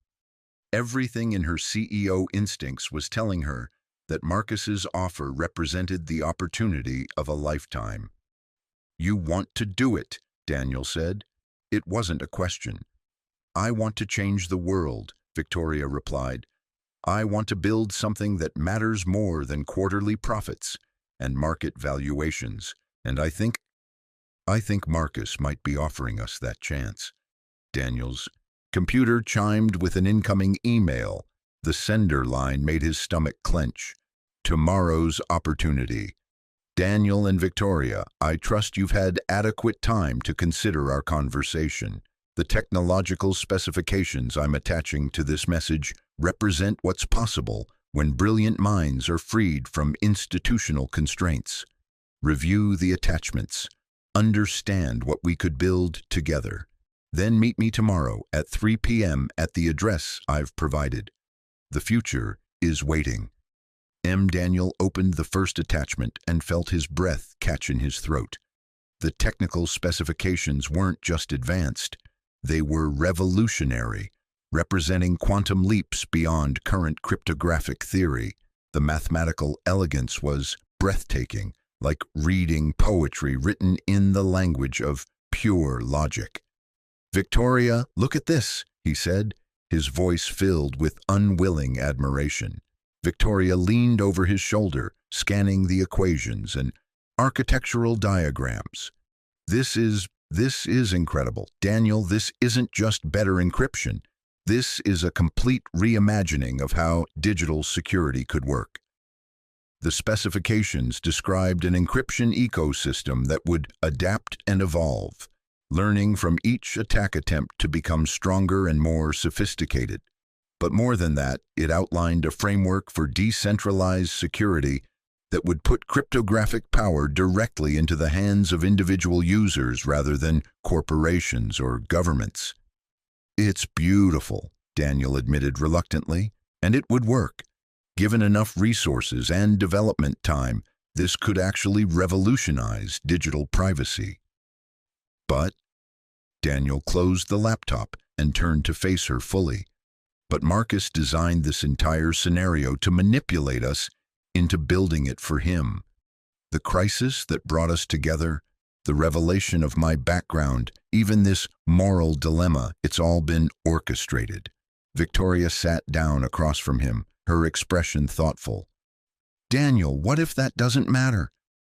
Everything in her CEO instincts was telling her that Marcus's offer represented the opportunity of a lifetime. "You want to do it," Daniel said. It wasn't a question. "I want to change the world," Victoria replied. "I want to build something that matters more than quarterly profits and market valuations, and I think Marcus might be offering us that chance." Daniel's computer chimed with an incoming email. The sender line made his stomach clench. Tomorrow's opportunity. Daniel and Victoria, I trust you've had adequate time to consider our conversation. The technological specifications I'm attaching to this message represent what's possible when brilliant minds are freed from institutional constraints. Review the attachments. Understand what we could build together. Then meet me tomorrow at 3 p.m. at the address I've provided. The future is waiting. Daniel opened the first attachment and felt his breath catch in his throat. The technical specifications weren't just advanced, they were revolutionary, representing quantum leaps beyond current cryptographic theory. The mathematical elegance was breathtaking, like reading poetry written in the language of pure logic. Victoria, look at this, he said, his voice filled with unwilling admiration. Victoria leaned over his shoulder, scanning the equations and architectural diagrams. This is incredible. Daniel, this isn't just better encryption. This is a complete reimagining of how digital security could work. The specifications described an encryption ecosystem that would adapt and evolve, learning from each attack attempt to become stronger and more sophisticated. But more than that, it outlined a framework for decentralized security that would put cryptographic power directly into the hands of individual users rather than corporations or governments. It's beautiful, Daniel admitted reluctantly, and it would work. Given enough resources and development time, this could actually revolutionize digital privacy. But Daniel closed the laptop and turned to face her fully. But Marcus designed this entire scenario to manipulate us into building it for him. The crisis that brought us together, the revelation of my background, even this moral dilemma, it's all been orchestrated. Victoria sat down across from him, her expression thoughtful. Daniel, what if that doesn't matter?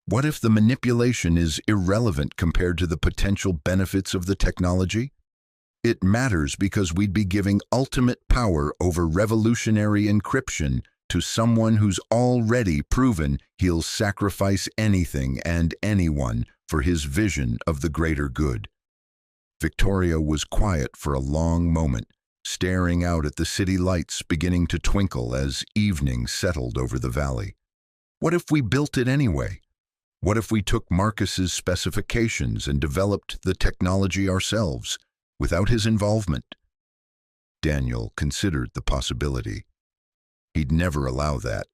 What if the manipulation is irrelevant compared to the potential benefits of the technology? It matters because we'd be giving ultimate power over revolutionary encryption to someone who's already proven he'll sacrifice anything and anyone for his vision of the greater good. Victoria was quiet for a long moment, staring out at the city lights beginning to twinkle as evening settled over the valley. What if we built it anyway? What if we took Marcus's specifications and developed the technology ourselves, without his involvement? Daniel considered the possibility. He'd never allow that.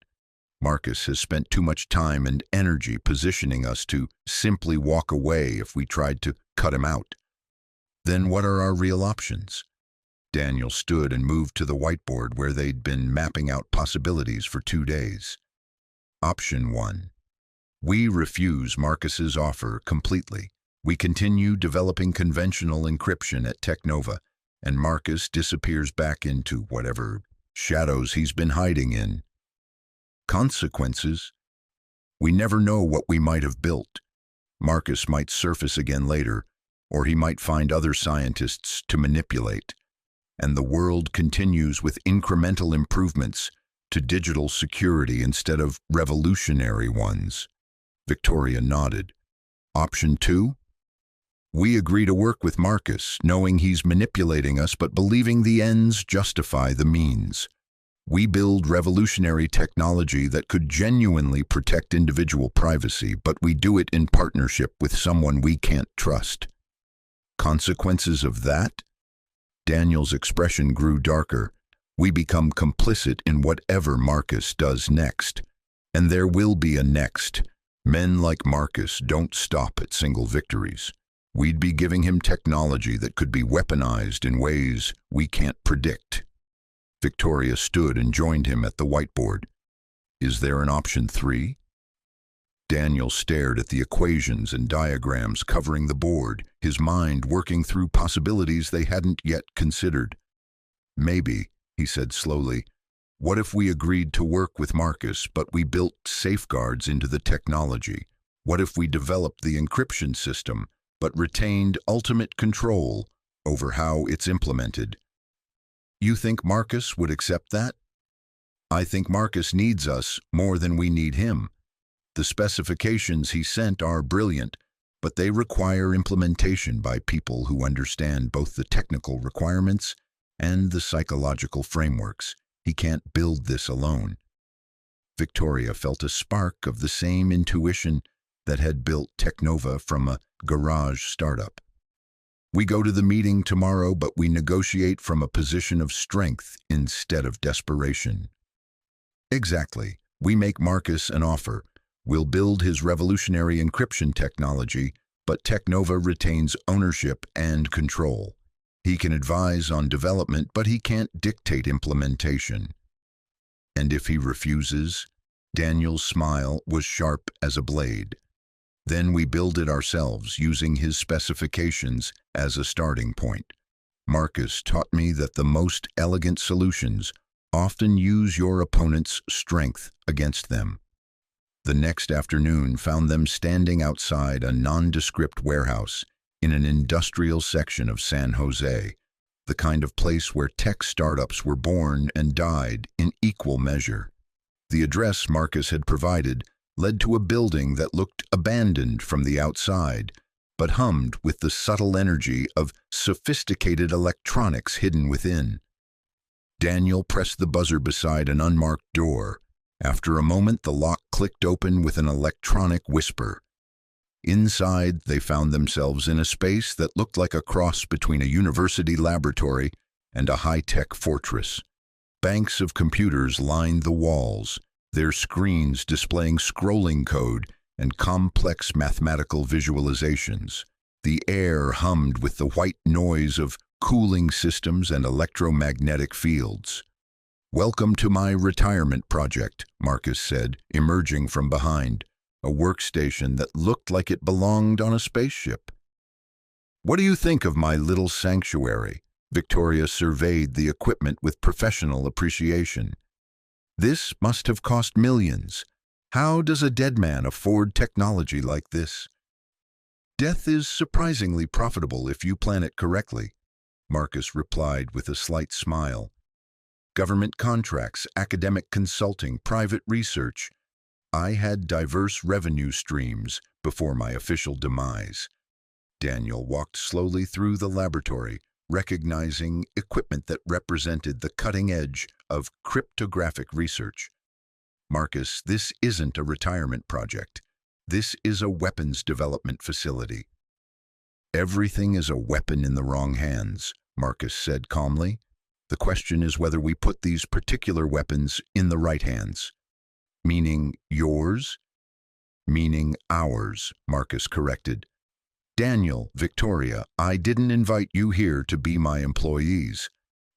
Marcus has spent too much time and energy positioning us to simply walk away if we tried to cut him out. Then what are our real options? Daniel stood and moved to the whiteboard where they'd been mapping out possibilities for 2 days. Option 1. We refuse Marcus's offer completely. We continue developing conventional encryption at Technova, and Marcus disappears back into whatever shadows he's been hiding in. Consequences? We never know what we might have built. Marcus might surface again later, or he might find other scientists to manipulate. And the world continues with incremental improvements to digital security instead of revolutionary ones. Victoria nodded. Option 2? We agree to work with Marcus, knowing he's manipulating us but believing the ends justify the means. We build revolutionary technology that could genuinely protect individual privacy, but we do it in partnership with someone we can't trust. Consequences of that? Daniel's expression grew darker. We become complicit in whatever Marcus does next. And there will be a next. Men like Marcus don't stop at single victories. We'd be giving him technology that could be weaponized in ways we can't predict. Victoria stood and joined him at the whiteboard. Is there an option 3? Daniel stared at the equations and diagrams covering the board, his mind working through possibilities they hadn't yet considered. Maybe, he said slowly, what if we agreed to work with Marcus, but we built safeguards into the technology? What if we developed the encryption system, but retained ultimate control over how it's implemented? You think Marcus would accept that? I think Marcus needs us more than we need him. The specifications he sent are brilliant, but they require implementation by people who understand both the technical requirements and the psychological frameworks. He can't build this alone. Victoria felt a spark of the same intuition that had built Technova from a garage startup. We go to the meeting tomorrow, but we negotiate from a position of strength instead of desperation. Exactly. We make Marcus an offer. We'll build his revolutionary encryption technology, but Technova retains ownership and control. He can advise on development, but he can't dictate implementation. And if he refuses? Daniel's smile was sharp as a blade. Then we build it ourselves, using his specifications as a starting point. Marcus taught me that the most elegant solutions often use your opponent's strength against them. The next afternoon found them standing outside a nondescript warehouse in an industrial section of San Jose, the kind of place where tech startups were born and died in equal measure. The address Marcus had provided led to a building that looked abandoned from the outside, but hummed with the subtle energy of sophisticated electronics hidden within. Daniel pressed the buzzer beside an unmarked door. After a moment, the lock clicked open with an electronic whisper. Inside, they found themselves in a space that looked like a cross between a university laboratory and a high-tech fortress. Banks of computers lined the walls, their screens displaying scrolling code and complex mathematical visualizations. The air hummed with the white noise of cooling systems and electromagnetic fields. "Welcome to my retirement project," Marcus said, emerging from behind, a workstation that looked like it belonged on a spaceship. "What do you think of my little sanctuary?" Victoria surveyed the equipment with professional appreciation. "This must have cost millions. How does a dead man afford technology like this?" "Death is surprisingly profitable if you plan it correctly," Marcus replied with a slight smile. "Government contracts, academic consulting, private research. I had diverse revenue streams before my official demise." Daniel walked slowly through the laboratory, recognizing equipment that represented the cutting edge of cryptographic research. "Marcus, this isn't a retirement project. This is a weapons development facility." "Everything is a weapon in the wrong hands," Marcus said calmly. "The question is whether we put these particular weapons in the right hands." "Meaning yours?" "Meaning ours," Marcus corrected. "Daniel, Victoria, I didn't invite you here to be my employees.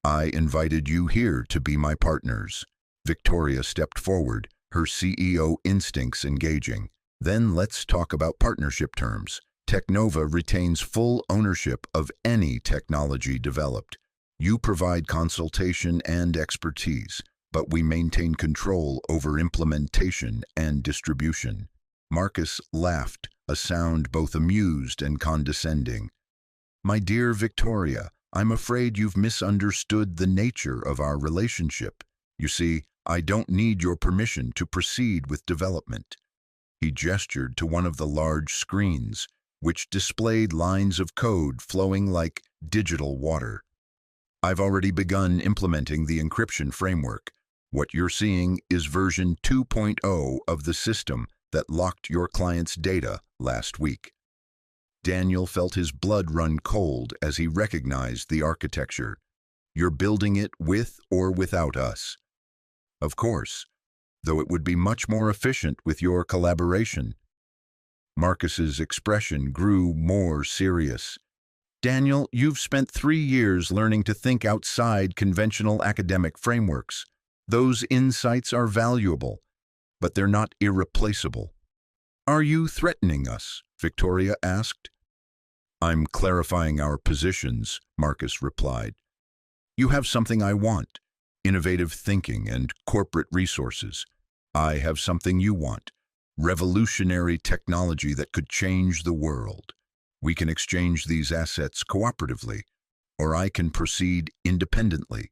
I invited you here to be my partners." Victoria stepped forward, her CEO instincts engaging. "Then let's talk about partnership terms. Technova retains full ownership of any technology developed. You provide consultation and expertise, but we maintain control over implementation and distribution." Marcus laughed, a sound both amused and condescending. "My dear Victoria, I'm afraid you've misunderstood the nature of our relationship. You see, I don't need your permission to proceed with development." He gestured to one of the large screens, which displayed lines of code flowing like digital water. "I've already begun implementing the encryption framework. What you're seeing is version 2.0 of the system that locked your client's data last week." Daniel felt his blood run cold as he recognized the architecture. "You're building it with or without us?" "Of course, though it would be much more efficient with your collaboration." Marcus's expression grew more serious. "Daniel, you've spent 3 years learning to think outside conventional academic frameworks. Those insights are valuable, but they're not irreplaceable." "Are you threatening us?" Victoria asked. "I'm clarifying our positions," Marcus replied. "You have something I want, innovative thinking and corporate resources. I have something you want, revolutionary technology that could change the world. We can exchange these assets cooperatively, or I can proceed independently."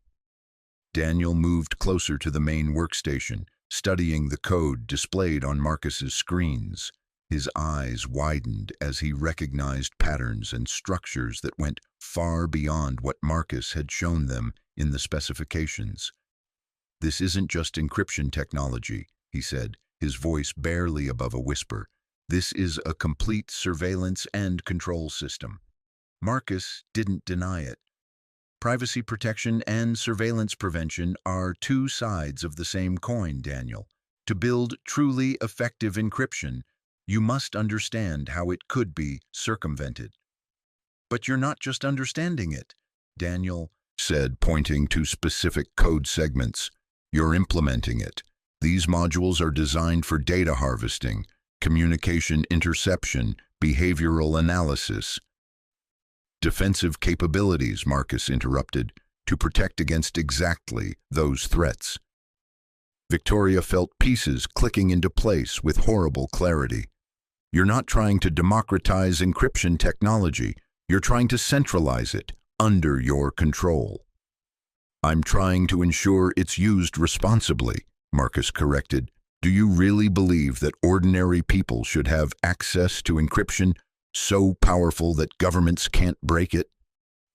Daniel moved closer to the main workstation, studying the code displayed on Marcus's screens. His eyes widened as he recognized patterns and structures that went far beyond what Marcus had shown them in the specifications. "This isn't just encryption technology," he said, his voice barely above a whisper. "This is a complete surveillance and control system." Marcus didn't deny it. Privacy protection and surveillance prevention are two sides of the same coin, Daniel. To build truly effective encryption, you must understand how it could be circumvented. "But you're not just understanding it," Daniel said, pointing to specific code segments. "You're implementing it. These modules are designed for data harvesting, communication interception, behavioral analysis." "Defensive capabilities," Marcus interrupted, "to protect against exactly those threats." Victoria felt pieces clicking into place with horrible clarity. "You're not trying to democratize encryption technology. You're trying to centralize it under your control." "I'm trying to ensure it's used responsibly," Marcus corrected. "Do you really believe that ordinary people should have access to encryption so powerful that governments can't break it?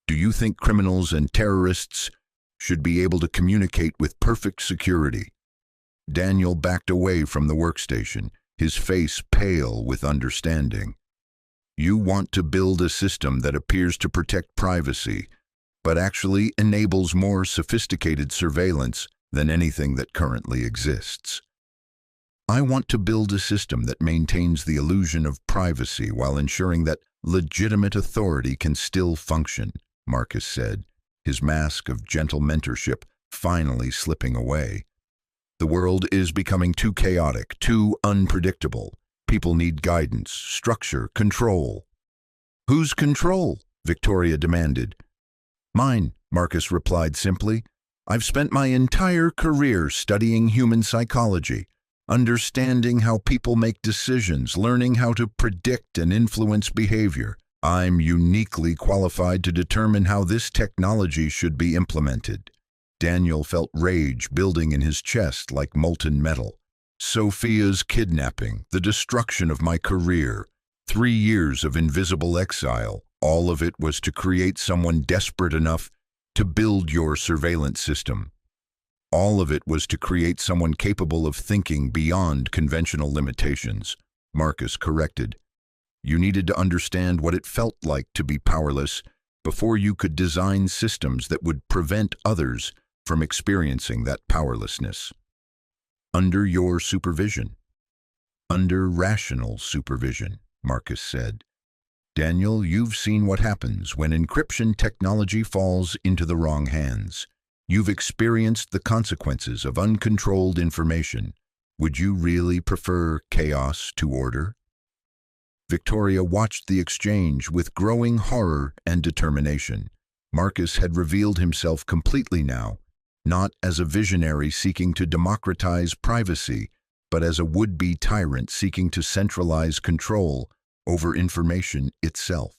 Do you think criminals and terrorists should be able to communicate with perfect security?" Daniel backed away from the workstation, his face pale with understanding. "You want to build a system that appears to protect privacy, but actually enables more sophisticated surveillance than anything that currently exists." "I want to build a system that maintains the illusion of privacy while ensuring that legitimate authority can still function," Marcus said, his mask of gentle mentorship finally slipping away. "The world is becoming too chaotic, too unpredictable. People need guidance, structure, control." "Whose control?" Victoria demanded. "Mine," Marcus replied simply. "I've spent my entire career studying human psychology, understanding how people make decisions, learning how to predict and influence behavior. I'm uniquely qualified to determine how this technology should be implemented." Daniel felt rage building in his chest like molten metal. "Sophia's kidnapping, the destruction of my career, 3 years of invisible exile, all of it was to create someone desperate enough to build your surveillance system. All of it was to create someone capable of thinking beyond conventional limitations," Marcus corrected. "You needed to understand what it felt like to be powerless before you could design systems that would prevent others from experiencing that powerlessness. Under your supervision." "Under rational supervision," Marcus said. "Daniel, you've seen what happens when encryption technology falls into the wrong hands. You've experienced the consequences of uncontrolled information. Would you really prefer chaos to order?" Victoria watched the exchange with growing horror and determination. Marcus had revealed himself completely now, not as a visionary seeking to democratize privacy, but as a would-be tyrant seeking to centralize control over information itself.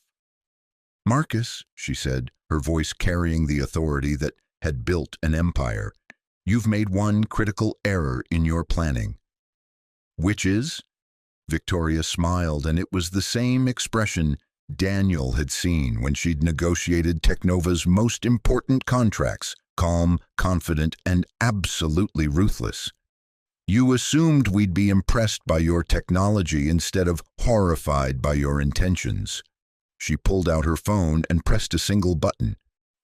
"Marcus," she said, her voice carrying the authority that had built an empire, "you've made one critical error in your planning." "Which is?" Victoria smiled, and it was the same expression Daniel had seen when she'd negotiated Technova's most important contracts, calm, confident, and absolutely ruthless. "You assumed we'd be impressed by your technology instead of horrified by your intentions." She pulled out her phone and pressed a single button.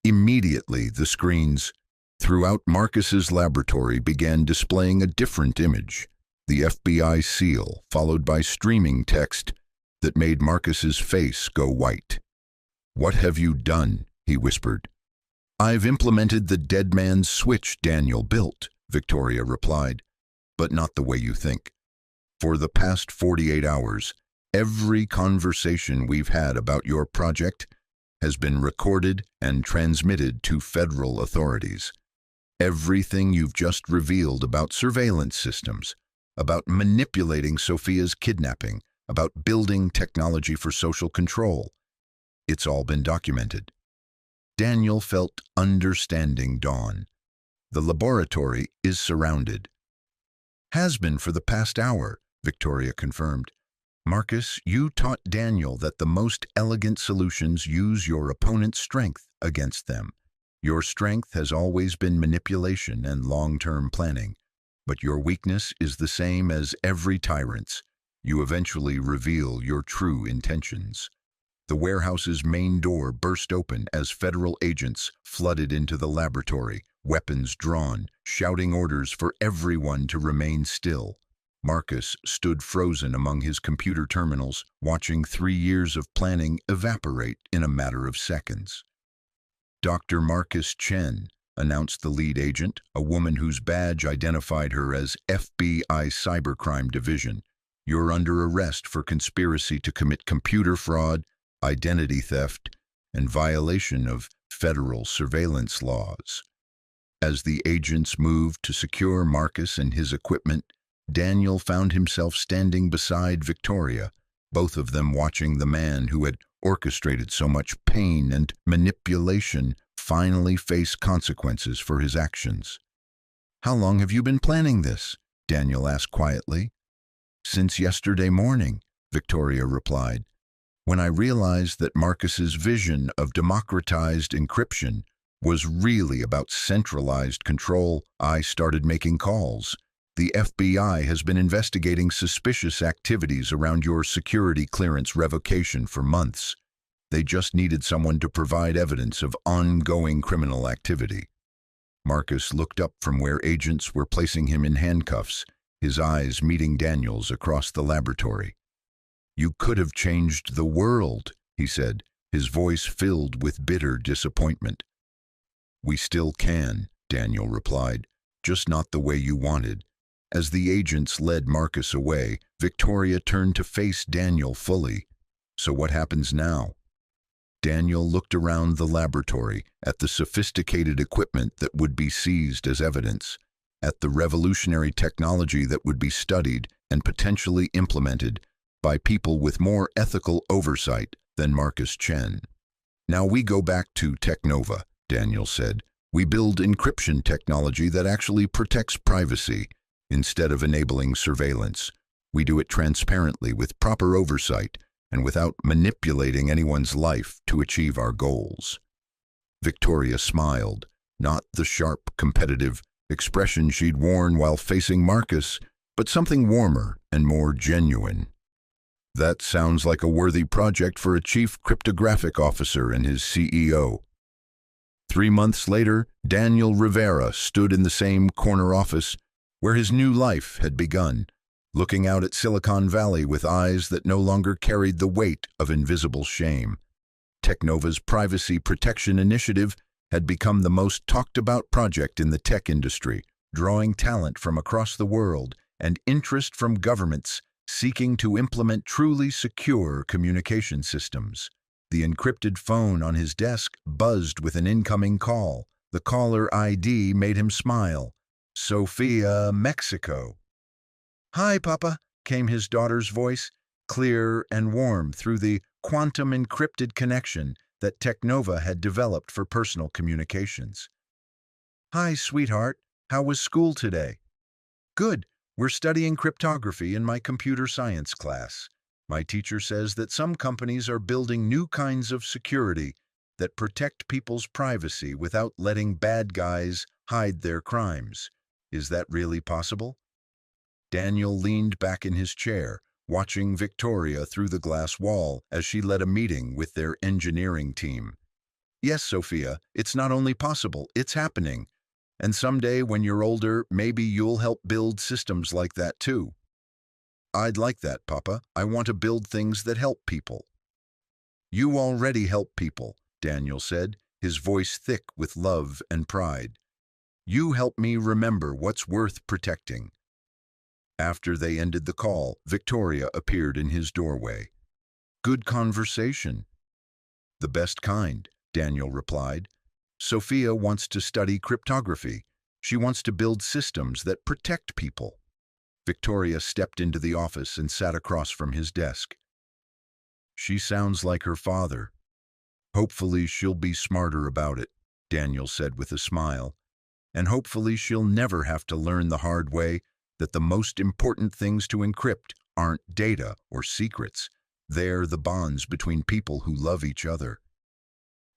Immediately, the screens throughout Marcus's laboratory began displaying a different image, the FBI seal, followed by streaming text that made Marcus's face go white. "What have you done?" he whispered. "I've implemented the dead man's switch Daniel built," Victoria replied, "but not the way you think. For the past 48 hours, every conversation we've had about your project has been recorded and transmitted to federal authorities. Everything you've just revealed about surveillance systems, about manipulating Sophia's kidnapping, about building technology for social control, it's all been documented." Daniel felt understanding dawn. The laboratory is surrounded. Has been for the past hour, Victoria confirmed. Marcus, you taught Daniel that the most elegant solutions use your opponent's strength against them. Your strength has always been manipulation and long-term planning, but your weakness is the same as every tyrant's. You eventually reveal your true intentions. The warehouse's main door burst open as federal agents flooded into the laboratory, weapons drawn, shouting orders for everyone to remain still. Marcus stood frozen among his computer terminals, watching 3 years of planning evaporate in a matter of seconds. Dr. Marcus Chen, announced the lead agent, a woman whose badge identified her as FBI Cybercrime Division. You're under arrest for conspiracy to commit computer fraud, identity theft, and violation of federal surveillance laws. As the agents moved to secure Marcus and his equipment, Daniel found himself standing beside Victoria, both of them watching the man who had orchestrated so much pain and manipulation finally face consequences for his actions. "How long have you been planning this?" Daniel asked quietly. "Since yesterday morning," Victoria replied. "When I realized that Marcus's vision of democratized encryption was really about centralized control, I started making calls. The FBI has been investigating suspicious activities around your security clearance revocation for months. They just needed someone to provide evidence of ongoing criminal activity." Marcus looked up from where agents were placing him in handcuffs, his eyes meeting Daniel's across the laboratory. "You could have changed the world," he said, his voice filled with bitter disappointment. "We still can," Daniel replied, "just not the way you wanted." As the agents led Marcus away, Victoria turned to face Daniel fully. "So what happens now?" Daniel looked around the laboratory, at the sophisticated equipment that would be seized as evidence, at the revolutionary technology that would be studied and potentially implemented by people with more ethical oversight than Marcus Chen. "Now we go back to Technova," Daniel said. "We build encryption technology that actually protects privacy. Instead of enabling surveillance, we do it transparently with proper oversight and without manipulating anyone's life to achieve our goals." Victoria smiled, not the sharp, competitive expression she'd worn while facing Marcus, but something warmer and more genuine. "That sounds like a worthy project for a chief cryptographic officer and his CEO." 3 months later, Daniel Rivera stood in the same corner office where his new life had begun, looking out at Silicon Valley with eyes that no longer carried the weight of invisible shame. Technova's privacy protection initiative had become the most talked-about project in the tech industry, drawing talent from across the world and interest from governments seeking to implement truly secure communication systems. The encrypted phone on his desk buzzed with an incoming call. The caller ID made him smile. "Sofia, Mexico." "Hi, Papa," came his daughter's voice, clear and warm through the quantum encrypted connection that Technova had developed for personal communications. "Hi, sweetheart. How was school today?" "Good. We're studying cryptography in my computer science class. My teacher says that some companies are building new kinds of security that protect people's privacy without letting bad guys hide their crimes. Is that really possible?" Daniel leaned back in his chair, watching Victoria through the glass wall as she led a meeting with their engineering team. "Yes, Sophia, it's not only possible, it's happening. And someday when you're older, maybe you'll help build systems like that too." "I'd like that, Papa. I want to build things that help people." "You already help people," Daniel said, his voice thick with love and pride. "You help me remember what's worth protecting." After they ended the call, Victoria appeared in his doorway. "Good conversation." "The best kind," Daniel replied. "Sophia wants to study cryptography. She wants to build systems that protect people." Victoria stepped into the office and sat across from his desk. "She sounds like her father. Hopefully she'll be smarter about it," Daniel said with a smile. And hopefully she'll never have to learn the hard way that the most important things to encrypt aren't data or secrets. They're the bonds between people who love each other.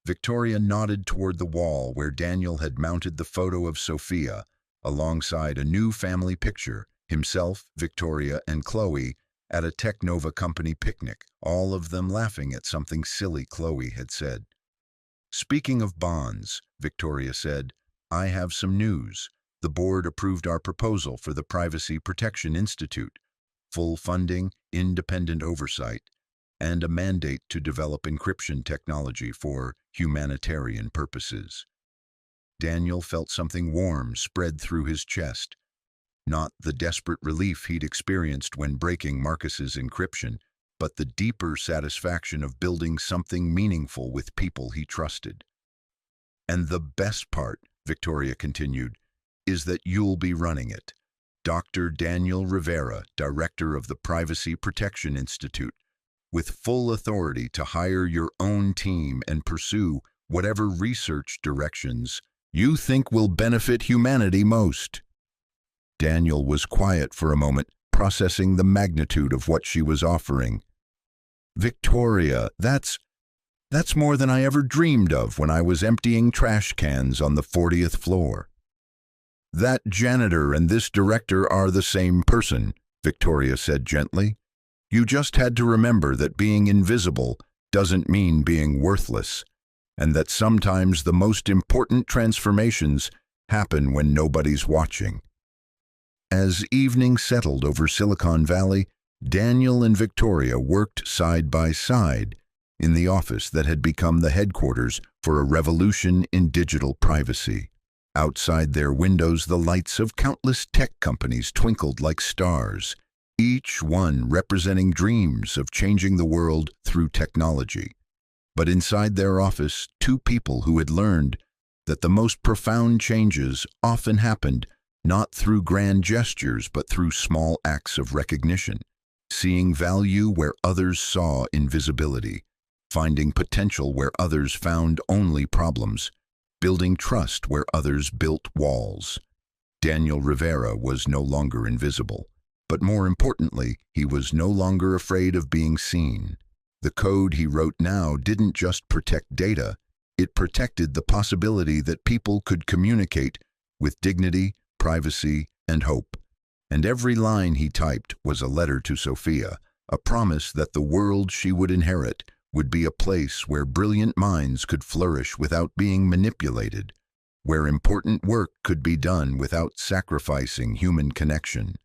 Victoria nodded toward the wall where Daniel had mounted the photo of Sophia, alongside a new family picture, himself, Victoria, and Chloe, at a Technova company picnic, all of them laughing at something silly Chloe had said. "Speaking of bonds," Victoria said, "I have some news. The board approved our proposal for the Privacy Protection Institute, full funding, independent oversight, and a mandate to develop encryption technology for humanitarian purposes." Daniel felt something warm spread through his chest. Not the desperate relief he'd experienced when breaking Marcus's encryption, but the deeper satisfaction of building something meaningful with people he trusted. "And the best part," Victoria continued, "is that you'll be running it. Dr. Daniel Rivera, director of the Privacy Protection Institute, with full authority to hire your own team and pursue whatever research directions you think will benefit humanity most." Daniel was quiet for a moment, processing the magnitude of what she was offering. "Victoria, that's more than I ever dreamed of when I was emptying trash cans on the 40th floor." "That janitor and this director are the same person," Victoria said gently. "You just had to remember that being invisible doesn't mean being worthless, and that sometimes the most important transformations happen when nobody's watching." As evening settled over Silicon Valley, Daniel and Victoria worked side by side in the office that had become the headquarters for a revolution in digital privacy. Outside their windows, the lights of countless tech companies twinkled like stars, each one representing dreams of changing the world through technology. But inside their office, two people who had learned that the most profound changes often happened not through grand gestures but through small acts of recognition, seeing value where others saw invisibility, finding potential where others found only problems, building trust where others built walls. Daniel Rivera was no longer invisible, but more importantly, he was no longer afraid of being seen. The code he wrote now didn't just protect data, it protected the possibility that people could communicate with dignity, privacy, and hope. And every line he typed was a letter to Sophia, a promise that the world she would inherit would be a place where brilliant minds could flourish without being manipulated, where important work could be done without sacrificing human connection,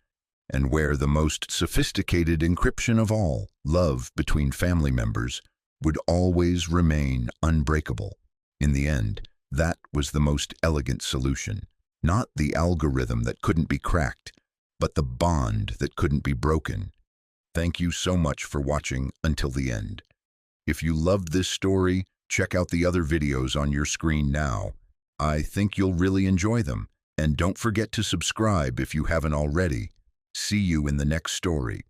and where the most sophisticated encryption of all, love between family members, would always remain unbreakable. In the end, that was the most elegant solution. Not the algorithm that couldn't be cracked, but the bond that couldn't be broken. Thank you so much for watching until the end. If you loved this story, check out the other videos on your screen now. I think you'll really enjoy them. And don't forget to subscribe if you haven't already. See you in the next story.